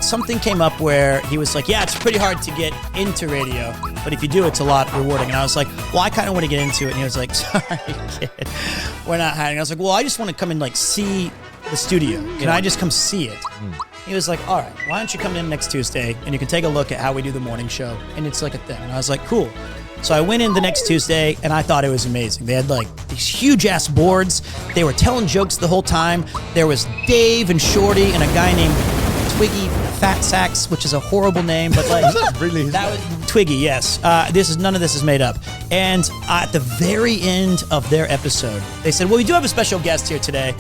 something came up where he was like, yeah, it's pretty hard to get into radio, but if you do, it's a lot rewarding. And I was like, well, I kind of want to get into it. And he was like, sorry, kid, we're not hiring. I was like, well, I just want to come and like see the studio. Can I just come see it? He was like, all right, why don't you come in next Tuesday and you can take a look at how we do the morning show, and it's like a thing. And I was like, cool. So I went in the next Tuesday, and I thought it was amazing. They had like these huge ass boards. They were telling jokes the whole time. There was Dave and Shorty and a guy named Twiggy Fat Sacks, which is a horrible name, but like Really? that was Twiggy. Yes, none of this is made up. And at the very end of their episode, they said, "Well, we do have a special guest here today.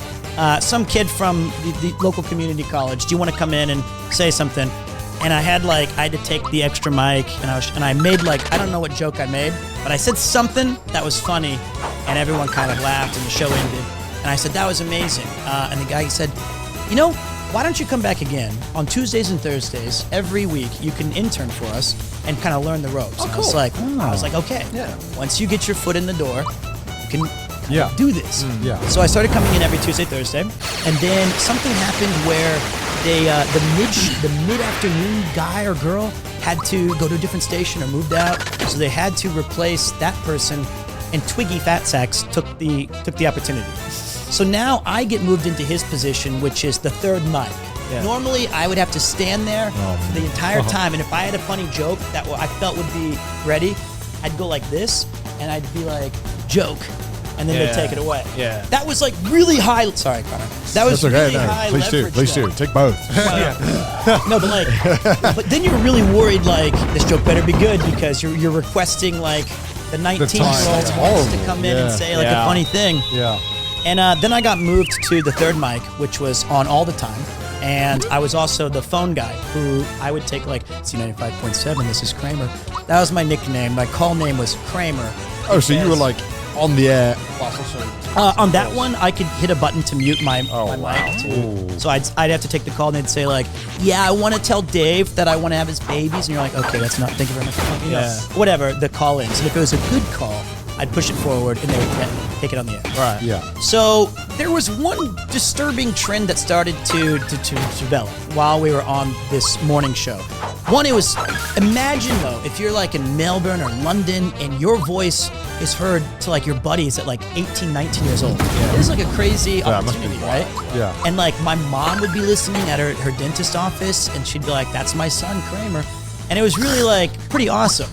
Some kid from the local community college. Do you want to come in and say something?" And I had to take the extra mic, and I made I don't know what joke I made, but I said something that was funny, and everyone kind of laughed, and the show ended. And I said, that was amazing. And the guy said, you know, why don't you come back again on Tuesdays and Thursdays every week? You can intern for us and kind of learn the ropes. And I was like, okay. Yeah. Once you get your foot in the door, you can do this. Yeah. So I started coming in every Tuesday, Thursday, and then something happened where the mid-afternoon guy or girl had to go to a different station or moved out, so they had to replace that person, and Twiggy Fat Sacks took the opportunity. So now I get moved into his position, which is the third mic. Yeah. Normally, I would have to stand there for the entire time, and if I had a funny joke that I felt would be ready, I'd go like this, and I'd be like, joke. And then they'd take it away. Yeah. That was really high. Sorry, Connor. That was really high leverage. Please do. Take both. No, but then you're really worried. This joke better be good because you're requesting the 19-year-old to come in and say a funny thing. Yeah. And then I got moved to the third mic, which was on all the time. And I was also the phone guy who I would take C95.7. This is Kramer. That was my nickname. My call name was Kramer. Oh, so you were on the air. On that one, I could hit a button to mute my mic too. So I'd have to take the call, and they'd say yeah, I want to tell Dave that I want to have his babies, and you're like, okay, that's not. Thank you very much. Whatever the call is, and if it was a good call, I'd push it forward, and they would take it on the air. Right. Yeah. So there was one disturbing trend that started to develop while we were on this morning show. One, it was, imagine though, if you're in Melbourne or London and your voice is heard to your buddies at 18, 19 years old. Yeah. It is a crazy opportunity, right? Yeah. And my mom would be listening at her dentist office, and she'd be like, that's my son, Kramer. And it was really pretty awesome.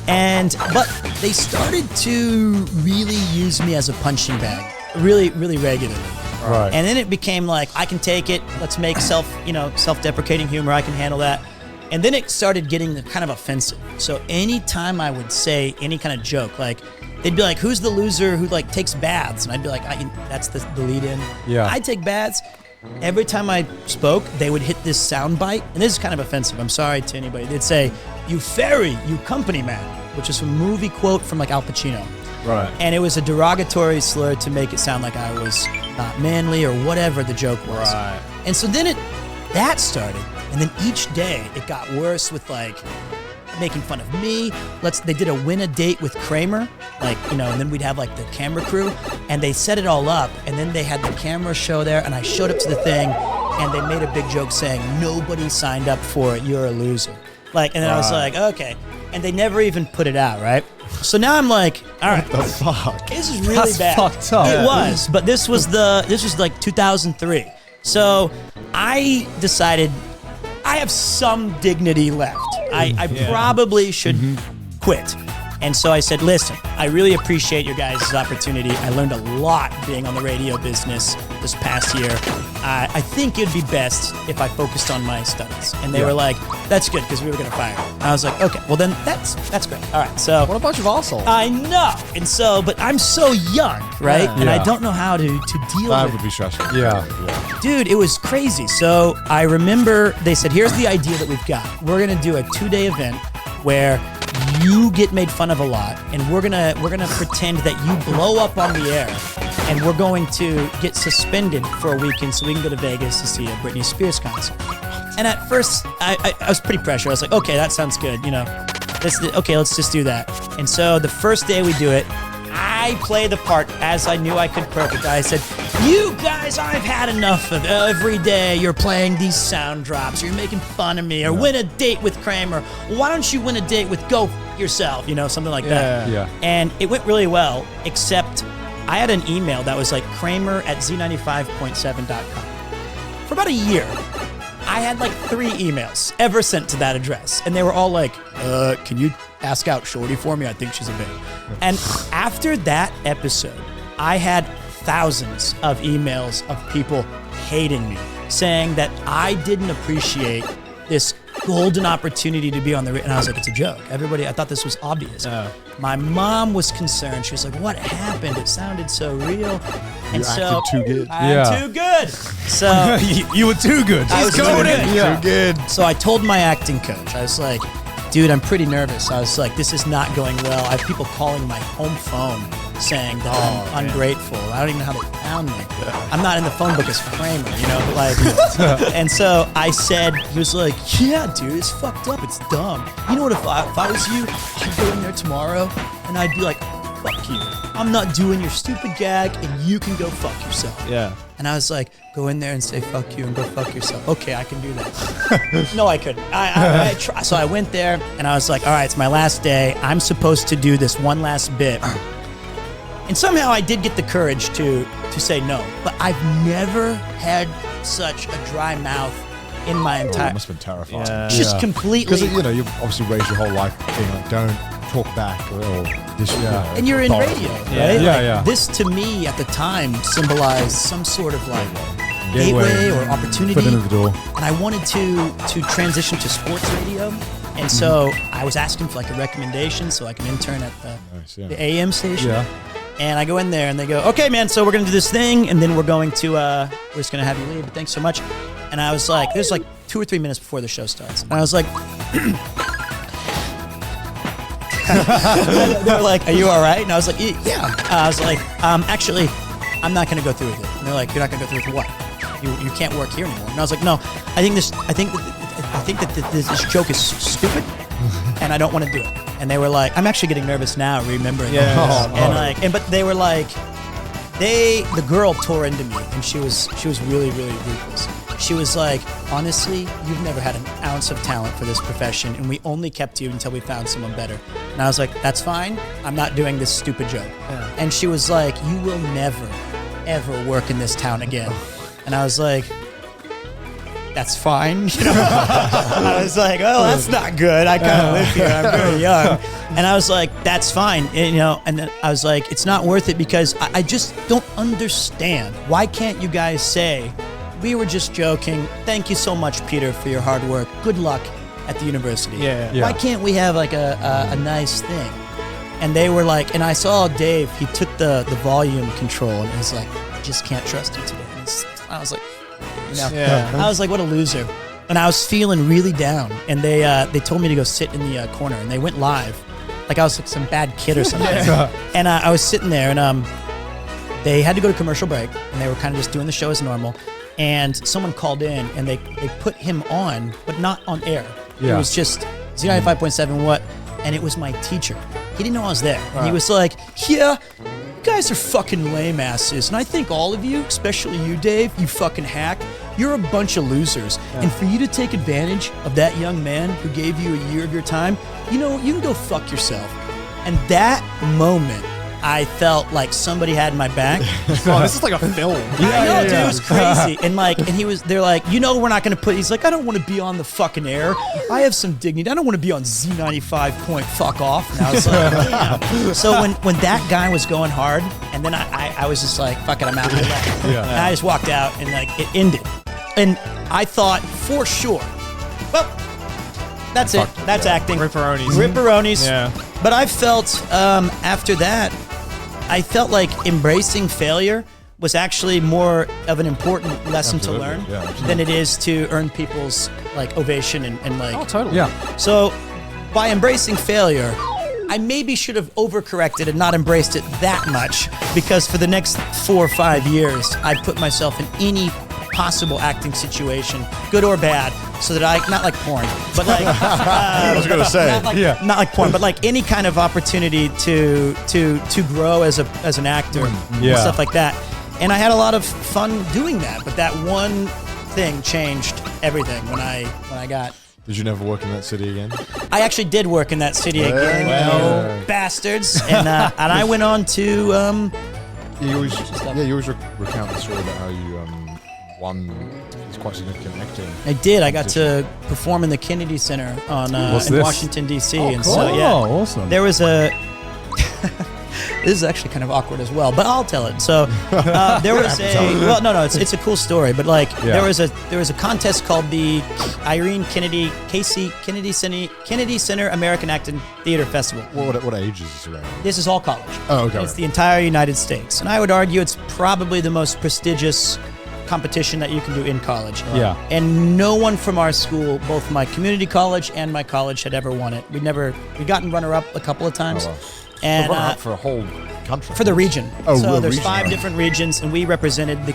But they started to really use me as a punching bag, really, really regularly. Right. And then it became I can take it. Let's make self-deprecating humor. I can handle that. And then it started getting kind of offensive. So anytime I would say any kind of joke, they'd be like, who's the loser who takes baths? And I'd be like, that's the lead in. Yeah. I take baths. Every time I spoke, they would hit this sound bite. And this is kind of offensive. I'm sorry to anybody. They'd say, you fairy, you company man, which is a movie quote from Al Pacino. Right. And it was a derogatory slur to make it sound like I was not manly or whatever the joke was. Right. And so then that started. And then each day it got worse with making fun of me. They did a win a date with Kramer, and then we'd have the camera crew, and they set it all up, and then they had the camera show there, and I showed up to the thing, and they made a big joke saying, nobody signed up for it, you're a loser. And then I was like, okay. And they never even put it out, right? So now I'm like, all right. What the fuck? This is really bad. Fucked up. It was, but this was 2003. So I decided I have some dignity left. I probably should quit. And so I said, listen, I really appreciate your guys' opportunity. I learned a lot being on the radio business this past year. I think it'd be best if I focused on my studies. And they were like, that's good, because we were going to fire you. I was like, okay, well then that's great. All right, so. What a bunch of assholes. I know. And so, but I'm so young, right? Yeah. And I don't know how to deal with it. That would be stressful. Yeah. Dude, it was crazy. So I remember they said, here's the idea that we've got. We're going to do a 2-day event where you get made fun of a lot, and we're gonna pretend that you blow up on the air, and we're going to get suspended for a weekend so we can go to Vegas to see a Britney Spears concert. And at first, I was pretty pressured. I was like, okay, that sounds good. Okay, let's just do that. And so the first day we do it, I I play the part as I knew I could perfect. I said, you guys, I've had enough of every day you're playing these sound drops, or you're making fun of me, or win a date with Kramer. Why don't you win a date with Go yourself? Something like that. Yeah. And it went really well, except I had an email that was like kramer@z95.7.com. For about a year, I had like 3 emails ever sent to that address. And they were all like, can you ask out Shorty for me? I think she's a babe. And after that episode, I had thousands of emails of people hating me, saying that I didn't appreciate this golden opportunity to be on the radio. And I was like, it's a joke. Everybody, I thought this was obvious. My mom was concerned. She was like, what happened? It sounded so real. And You acted too good. I'm too good. So You were too good. I was too good. Too good. So I told my acting coach, I was like, dude, I'm pretty nervous. I was like, this is not going well. I have people calling my home phone saying that I'm ungrateful. I don't even know how they found me. I'm not in the phone book as Kramer, but like, and so I said, he was like, yeah, dude, it's fucked up. It's dumb. You know what, if I was you, I'd go in there tomorrow and I'd be like, fuck you. I'm not doing your stupid gag and you can go fuck yourself. Yeah. And I was like, go in there and say fuck you and go fuck yourself. Okay, I can do that. No, I couldn't. I try. So I went there and I was like, all right, it's my last day. I'm supposed to do this one last bit. And somehow I did get the courage to say no. But I've never had such a dry mouth in my It entire... must have been terrifying. Just completely... Because, you've obviously raised your whole life being like, don't talk back or this. And you're in radio, right? Yeah. This, to me, at the time, symbolized some sort of like gateway or opportunity. Put into the door. And I wanted to transition to sports radio. And so I was asking for like a recommendation so I can intern at the AM station. Yeah. And I go in there and they go, okay, man, so we're going to do this thing. And then we're going to, we're just going to have you leave. Thanks so much. And I was like, there's like 2 or 3 minutes before the show starts. And I was like, they were like, are you all right? And I was like, yeah. I was like, actually, I'm not going to go through with it. And they're like, you're not going to go through with what? You can't work here anymore. And I was like, no, I think that this joke is stupid, and I don't want to do it. And they were like, I'm actually getting nervous now, remembering. Yeah. But they were like, the girl tore into me, and she was really, really ruthless. She was like, honestly, you've never had an ounce of talent for this profession, and we only kept you until we found someone better. And I was like, that's fine. I'm not doing this stupid joke. Yeah. And she was like, you will never, ever work in this town again. And I was like, that's fine. I was like, oh, that's not good. I kind of live here. I'm very young. And I was like, that's fine. And then I was like, it's not worth it because I just don't understand. Why can't you guys say, we were just joking. Thank you so much, Peter, for your hard work. Good luck at the university. Yeah. Why can't we have like a nice thing? And they were like, and I saw Dave, he took the volume control and he was like, I just can't trust you today. I was like, I was like, what a loser. And I was feeling really down. And they told me to go sit in the corner, and they went live, like I was like some bad kid or something. And I was sitting there, and they had to go to commercial break, and they were kind of just doing the show as normal. And someone called in, and they put him on, but not on air. It was just Z95.7 what, and it was my teacher. He didn't know I was there. And he was like, yeah, you guys are fucking lame asses. And I think all of you, especially you, Dave, you fucking hack, you're a bunch of losers. And for you to take advantage of that young man who gave you a year of your time, you can go fuck yourself. And that moment, I felt like somebody had my back. Oh, this is like a film. I know, dude, it was crazy. And they're like, we're not gonna he's like, I don't want to be on the fucking air. I have some dignity. I don't want to be on Z95 point fuck off. And I was like, damn. So when that guy was going hard, and then I was just like, fuck it, I'm out. I left. And I just walked out, and like it ended. And I thought for sure, well, that's it. That's acting. Ripperonis. Yeah. But I felt after that, I felt like embracing failure was actually more of an important lesson to learn than it is to earn people's like ovation and like. Oh, totally. Yeah. So by embracing failure, I maybe should have overcorrected and not embraced it that much, because for the next 4 or 5 years, I put myself in any possible acting situation, good or bad, so that I, not like porn, but like, I was gonna say, not like porn, but like any kind of opportunity to grow as an actor and stuff like that. And I had a lot of fun doing that, but that one thing changed everything when I got. Did you never work in that city again? I actually did work in that city again, bastards, and I went on to. You always recount the story about how you won this quite significant acting. I did. I got to perform in the Kennedy Center in Washington D.C. Oh, and cool. so yeah, Awesome. there was a. This is actually kind of awkward as well, but I'll tell it. So there was no, it's a cool story, but like there was a contest called the Kennedy Center American Acting Theater Festival. What age is this around? This is all college. Oh, okay. And it's the entire United States, and I would argue it's probably the most prestigious competition that you can do in college. Yeah. And no one from our school, both my community college and my college, had ever won it. We'd gotten runner-up a couple of times. Oh, wow. And runner-up for a whole country. for the region. Oh, so real there's region, 5 right. different regions, and we represented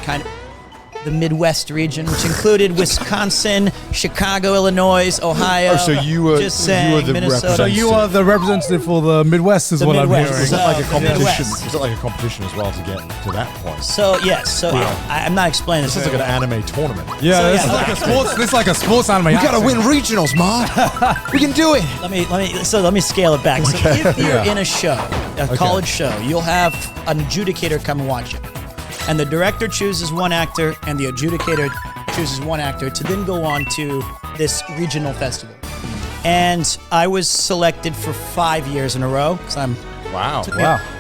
the Midwest region, which included Wisconsin, Chicago, Illinois, Ohio. Oh, so you were the Minnesota. So you are the representative for the Midwest, is The what Midwest. I'm hearing. Was that like a the competition? Midwest. Was it like a competition as well to get to that point? So yes, so I'm not explaining this. This is like very an well. anime tournament. Yeah, So, this yeah, is like a sports. This is like a sports anime. We gotta win regionals, Mark. We can do it. Let me scale it back. So if you're in a show, a college show, you'll have an adjudicator come and watch it. And the director chooses one actor and the adjudicator chooses one actor to then go on to this regional festival. And I was selected for 5 years in a row because Wow.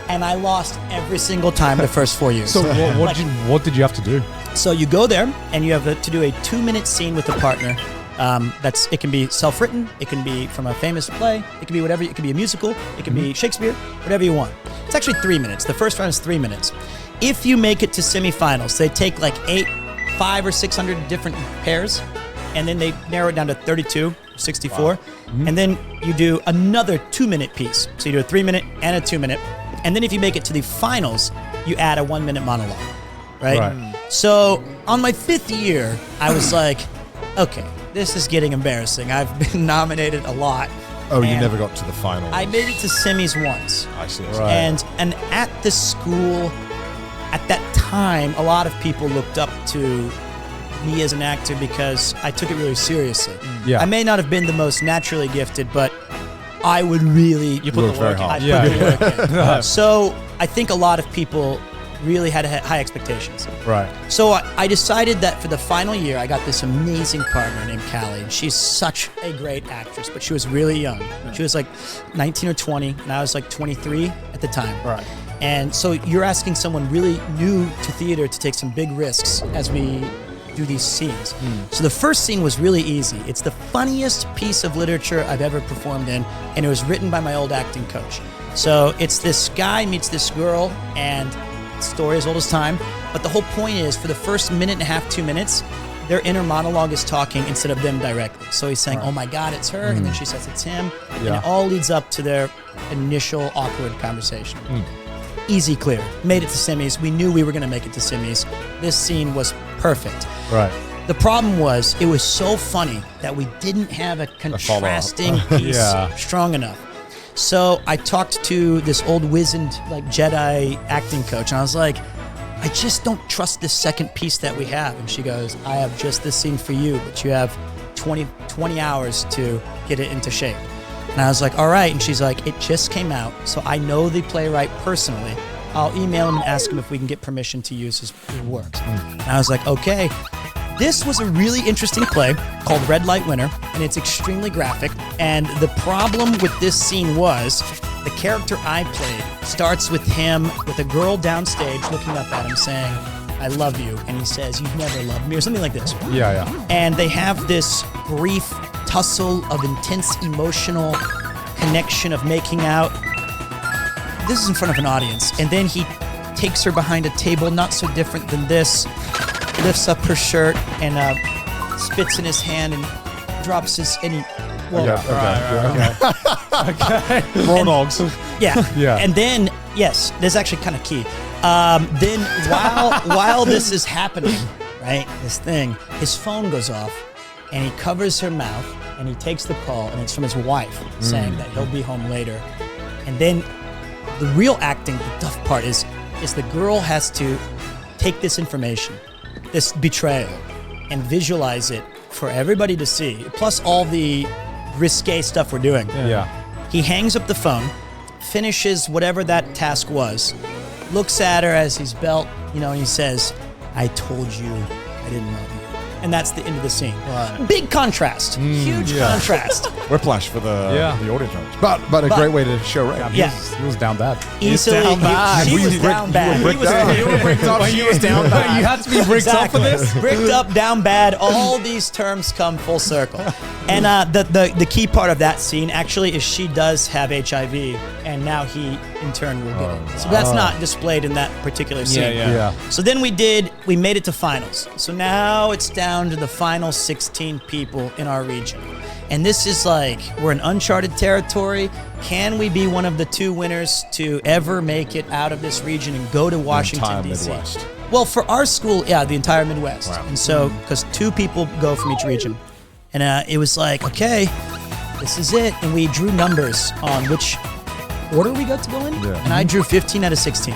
and I lost every single time the first 4 years. So what did you have to do? So you go there and you have to do a 2-minute scene with a partner. It can be self-written, it can be from a famous play, it can be whatever, it can be a musical, it can be Shakespeare, whatever you want. It's actually 3 minutes. The first round is 3 minutes. If you make it to semifinals, they take like 500 or 600 different pairs, and then they narrow it down to 32, 64, and then you do another 2-minute piece. So you do a 3-minute and a 2-minute, and then if you make it to the finals, you add a 1-minute monologue, right? So on my 5th year, I was like, okay, this is getting embarrassing. I've been nominated a lot. Oh, you and never got to the finals. I made it to semis once. I see. Right. And at the school, at that time, a lot of people looked up to me as an actor because I took it really seriously. Yeah. I may not have been the most naturally gifted, but I would really... You put the work in. I put the work in. So I think a lot of people really had high expectations. Right. So I decided that for the final year, I got this amazing partner named Callie, and she's such a great actress, but she was really young. She was like 19 or 20, and I was like 23 at the time. Right. And so you're asking someone really new to theater to take some big risks as we do these scenes. So the first scene was really easy. It's the funniest piece of literature I've ever performed in, and it was written by my old acting coach. So it's this guy meets this girl, and story as old as time, but the whole point is for the first minute and a half, 2 minutes, their inner monologue is talking instead of them directly. So he's saying, oh my God, it's her, and then she says it's him, and it all leads up to their initial awkward conversation. Easy, clear. Made it to semis. We knew we were going to make it to semis. This scene was perfect. Right. The problem was, it was so funny that we didn't have a contrasting piece strong enough. So I talked to this old wizened like Jedi acting coach, and I was like, I just don't trust this second piece that we have. And she goes, I have just this scene for you, but you have 20 hours to get it into shape. And I was like, all right. And she's like, it just came out, so I know the playwright personally. I'll email him and ask him if we can get permission to use his works. And I was like, okay. This was a really interesting play called Red Light Winter, and it's extremely graphic. And the problem with this scene was the character I played starts with him with a girl downstage looking up at him saying, I love you. And he says, you've never loved me, or something like this. Yeah. And they have this brief tussle of intense emotional connection of making out. This is in front of an audience. And then he takes her behind a table, not so different than this, lifts up her shirt and spits in his hand and drops his okay. Raw dogs. Yeah. And then, yes, this is actually kind of key. Then while this is happening, right? This thing, his phone goes off, and he covers her mouth, and he takes the call, and it's from his wife saying that he'll be home later. And then the real acting, the tough part is the girl has to take this information, this betrayal, and visualize it for everybody to see, plus all the risque stuff we're doing. Yeah. He hangs up the phone, finishes whatever that task was, looks at her as he's belt, and he says, "I told you I didn't love you." And that's the end of the scene. Right. Big contrast. Huge contrast. Whiplash for the audience members. But a great way to show Ray. Yeah. He was down bad. Easily. down bad. She You was were down bad. He was You were bricked up. She was down bad. You had to be bricked up for this? Bricked up, down bad. All these terms come full circle. And the key part of that scene actually is she does have HIV, and now he in turn will get it. So that's not displayed in that particular scene. Yeah. So then we made it to finals. So now it's down to the final 16 people in our region. And this is like, we're in uncharted territory. Can we be one of the 2 winners to ever make it out of this region and go to Washington, entire D.C.? Midwest. Well, for our school, yeah, the entire Midwest. Wow. And so, because 2 people go from each region. And it was like, okay, this is it. And we drew numbers on which order we got to go in. Yeah. And I drew 15 out of 16,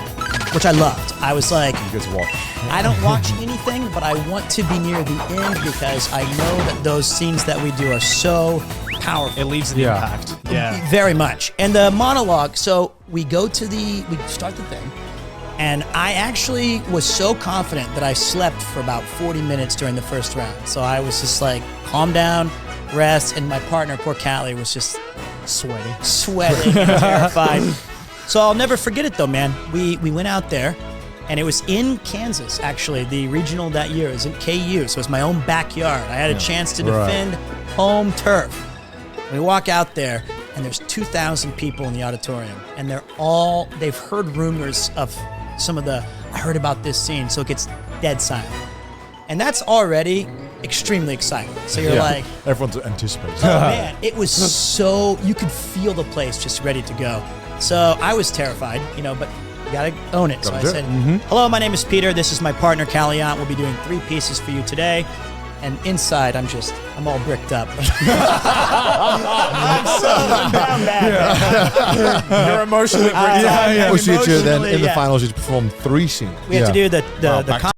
which I loved. I was like, You get to watch. I don't watch anything, but I want to be near the end because I know that those scenes that we do are so powerful. It leaves an impact. Yeah. Very much. And the monologue, so we start the thing, and I actually was so confident that I slept for about 40 minutes during the first round. So I was just like, calm down, rest, and my partner, poor Callie, was just sweating and terrified. So I'll never forget it though, man. We went out there, and it was in Kansas, actually. The regional that year is in KU, so it was my own backyard. I had a chance to defend home turf. We walk out there, and there's 2,000 people in the auditorium, and they've heard rumors of I heard about this scene, so it gets dead silent. And that's already extremely exciting. So you're like, Everyone's anticipating. oh man, it was so, you could feel the place just ready to go. So I was terrified, but you gotta own it. So I do it. said, hello, my name is Peter. This is my partner, Calliant. We'll be doing 3 pieces for you today. And inside, I'm all bricked up. I'm down bad. You're emotionally We'll see you then in the yeah. finals. You perform 3 scenes. We had to do the back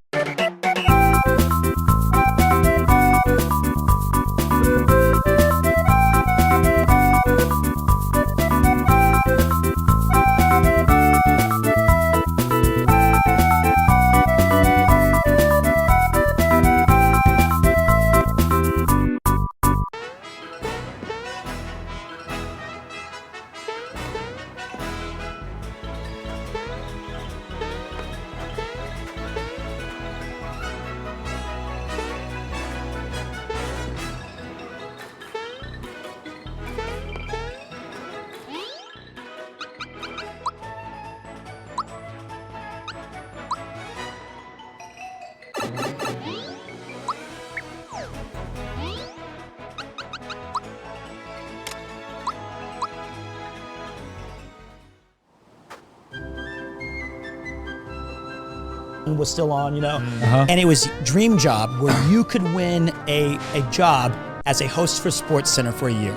was still on, and it was Dream Job, where you could win a job as a host for Sports Center for a year.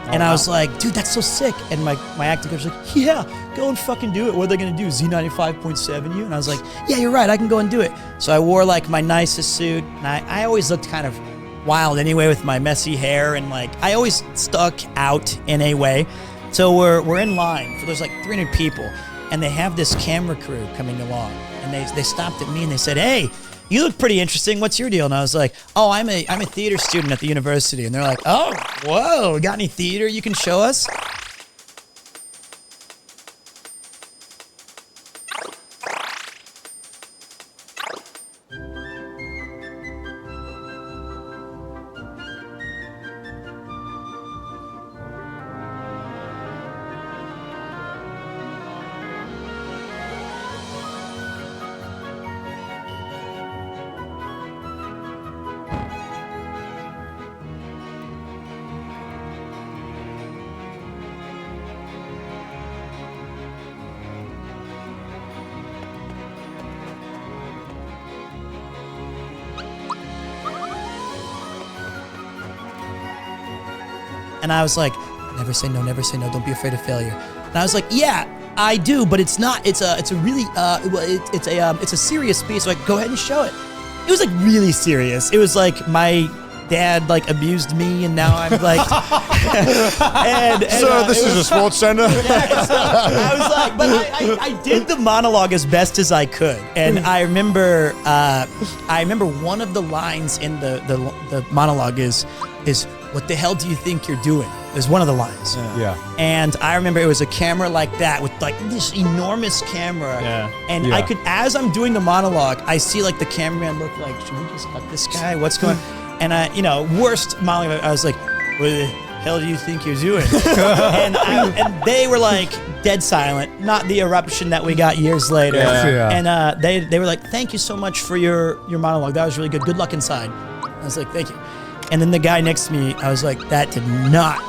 And I was like, dude, that's so sick. And my acting coach was like, yeah, go and fucking do it. What are they gonna do, Z95.7 you? And I was like, yeah, you're right, I can go and do it. So I wore like my nicest suit, and I always looked kind of wild anyway with my messy hair, and like I always stuck out in a way. So we're in line for there's like 300 people, and they have this camera crew coming along, and they stopped at me and they said, hey, you look pretty interesting. What's your deal? And I was like, oh, I'm a theater student at the university. And they're like, oh, whoa, got any theater you can show us? And I was like, never say no, don't be afraid of failure. And I was like, yeah, I do, but it's not, it's a really, it's a serious piece, so like, go ahead and show it. It was like really serious. It was like my dad like abused me, and now I'm like, so this is a sports center. I was like, but I did the monologue as best as I could, and I remember one of the lines in the monologue is what the hell do you think you're doing? Is one of the lines. Yeah. And I remember it was a camera like that with like this enormous camera. Yeah. And I could, as I'm doing the monologue, I see like the cameraman look like, should we just cut this guy? What's going on? And I, worst monologue, I was like, what the hell do you think you're doing? and they were like dead silent, not the eruption that we got years later. Yeah. And they were like, thank you so much for your monologue. That was really good. Good luck inside. I was like, thank you. And then the guy next to me, I was like, that did not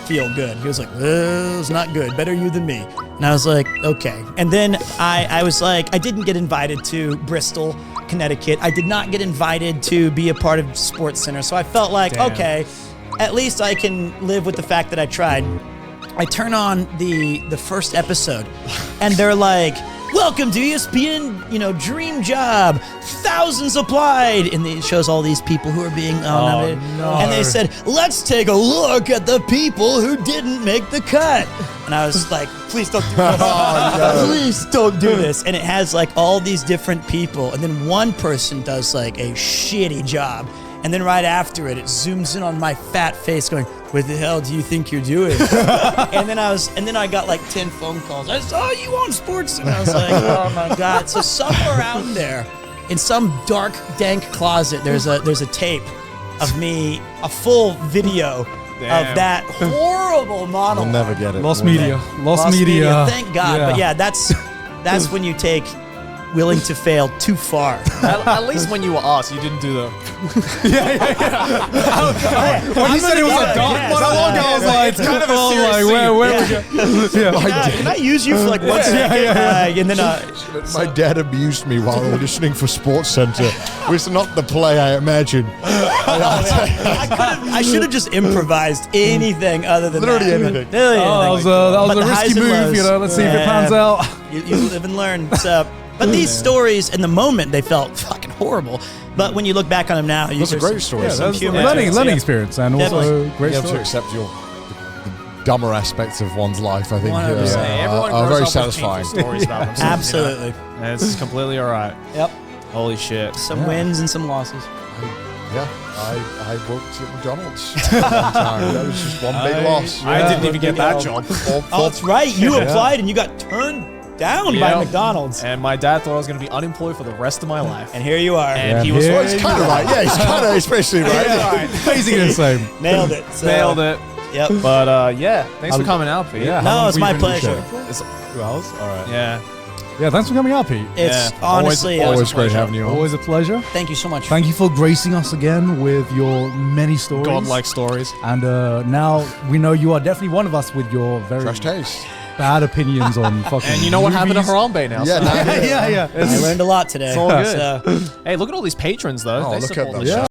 feel good. He was like, it's not good. Better you than me. And I was like, okay. And then I was like, I didn't get invited to Bristol, Connecticut. I did not get invited to be a part of Sports Center. So I felt like, okay, at least I can live with the fact that I tried. I turn on the first episode, and they're like, welcome to ESPN, dream job, thousands applied. And it shows all these people who are being nominated. no. And they said, let's take a look at the people who didn't make the cut. And I was like, please don't do this. Please don't do this. And it has like all these different people. And then one person does like a shitty job. And then right after it zooms in on my fat face going, what the hell do you think you're doing? and then I got like 10 phone calls. I saw you on Sports. And I was like, oh my God. So somewhere out there, in some dark, dank closet, there's a tape of me, a full video of that horrible monologue. We'll never get it. Lost We'll media. never- Lost media. Thank God. But yeah, that's when you take willing to fail too far. At least when you were us, you didn't do the. When you said it was a dark monologue, I was like, it's kind of a serious where we go? Can I use you for like 1 second? And then My dad abused me while auditioning for Sports Center. It's not the play I imagined. I should have just improvised anything other than Literally that. anything. Literally Oh, anything. that was But a the risky highs and move, lows. Let's see if it Yeah. pans out. You live and learn. So, but these stories in the moment, they felt fucking horrible. But when you look back on them now, Those are great stories. Yeah, some that's humor learning to it. Yeah. experience, and also Definitely. great You have to story. accept the dumber aspects of one's life, I think, 100%. Everyone are grows very up satisfying. with painful stories about themselves. Absolutely. And it's completely all right. Yep. Holy shit. Some wins and some losses. Yeah, I worked at McDonald's one time. That was just one big loss. I didn't even get that job. Oh, that's right. You applied and you got turned down by Yeah. McDonald's. And my dad thought I was going to be unemployed for the rest of my life. And here you are. And Yeah, he was yeah. Well, he's kind of right. Yeah, he's kind of especially right. Basically the same. Nailed it. So, nailed it. Yep. But yeah, thanks for coming out, Pete. Yeah. No, How it's long my have we been pleasure. doing the It's, show? 2 hours? All right. yeah. Yeah, thanks for coming out, Pete. It's Yeah. honestly, Always a great pleasure. having you on. Always a pleasure. thank you so much. Thank you for gracing us again with your many stories. Godlike stories. And now we know you are definitely one of us with your very Fresh taste. bad opinions on fucking And you know what happened to movies. Harambe now. Yeah, so- now- Yeah. I learned a lot today. It's all good. So, Hey, look at all these patrons, though. Oh, They look at support them. the show. Yeah.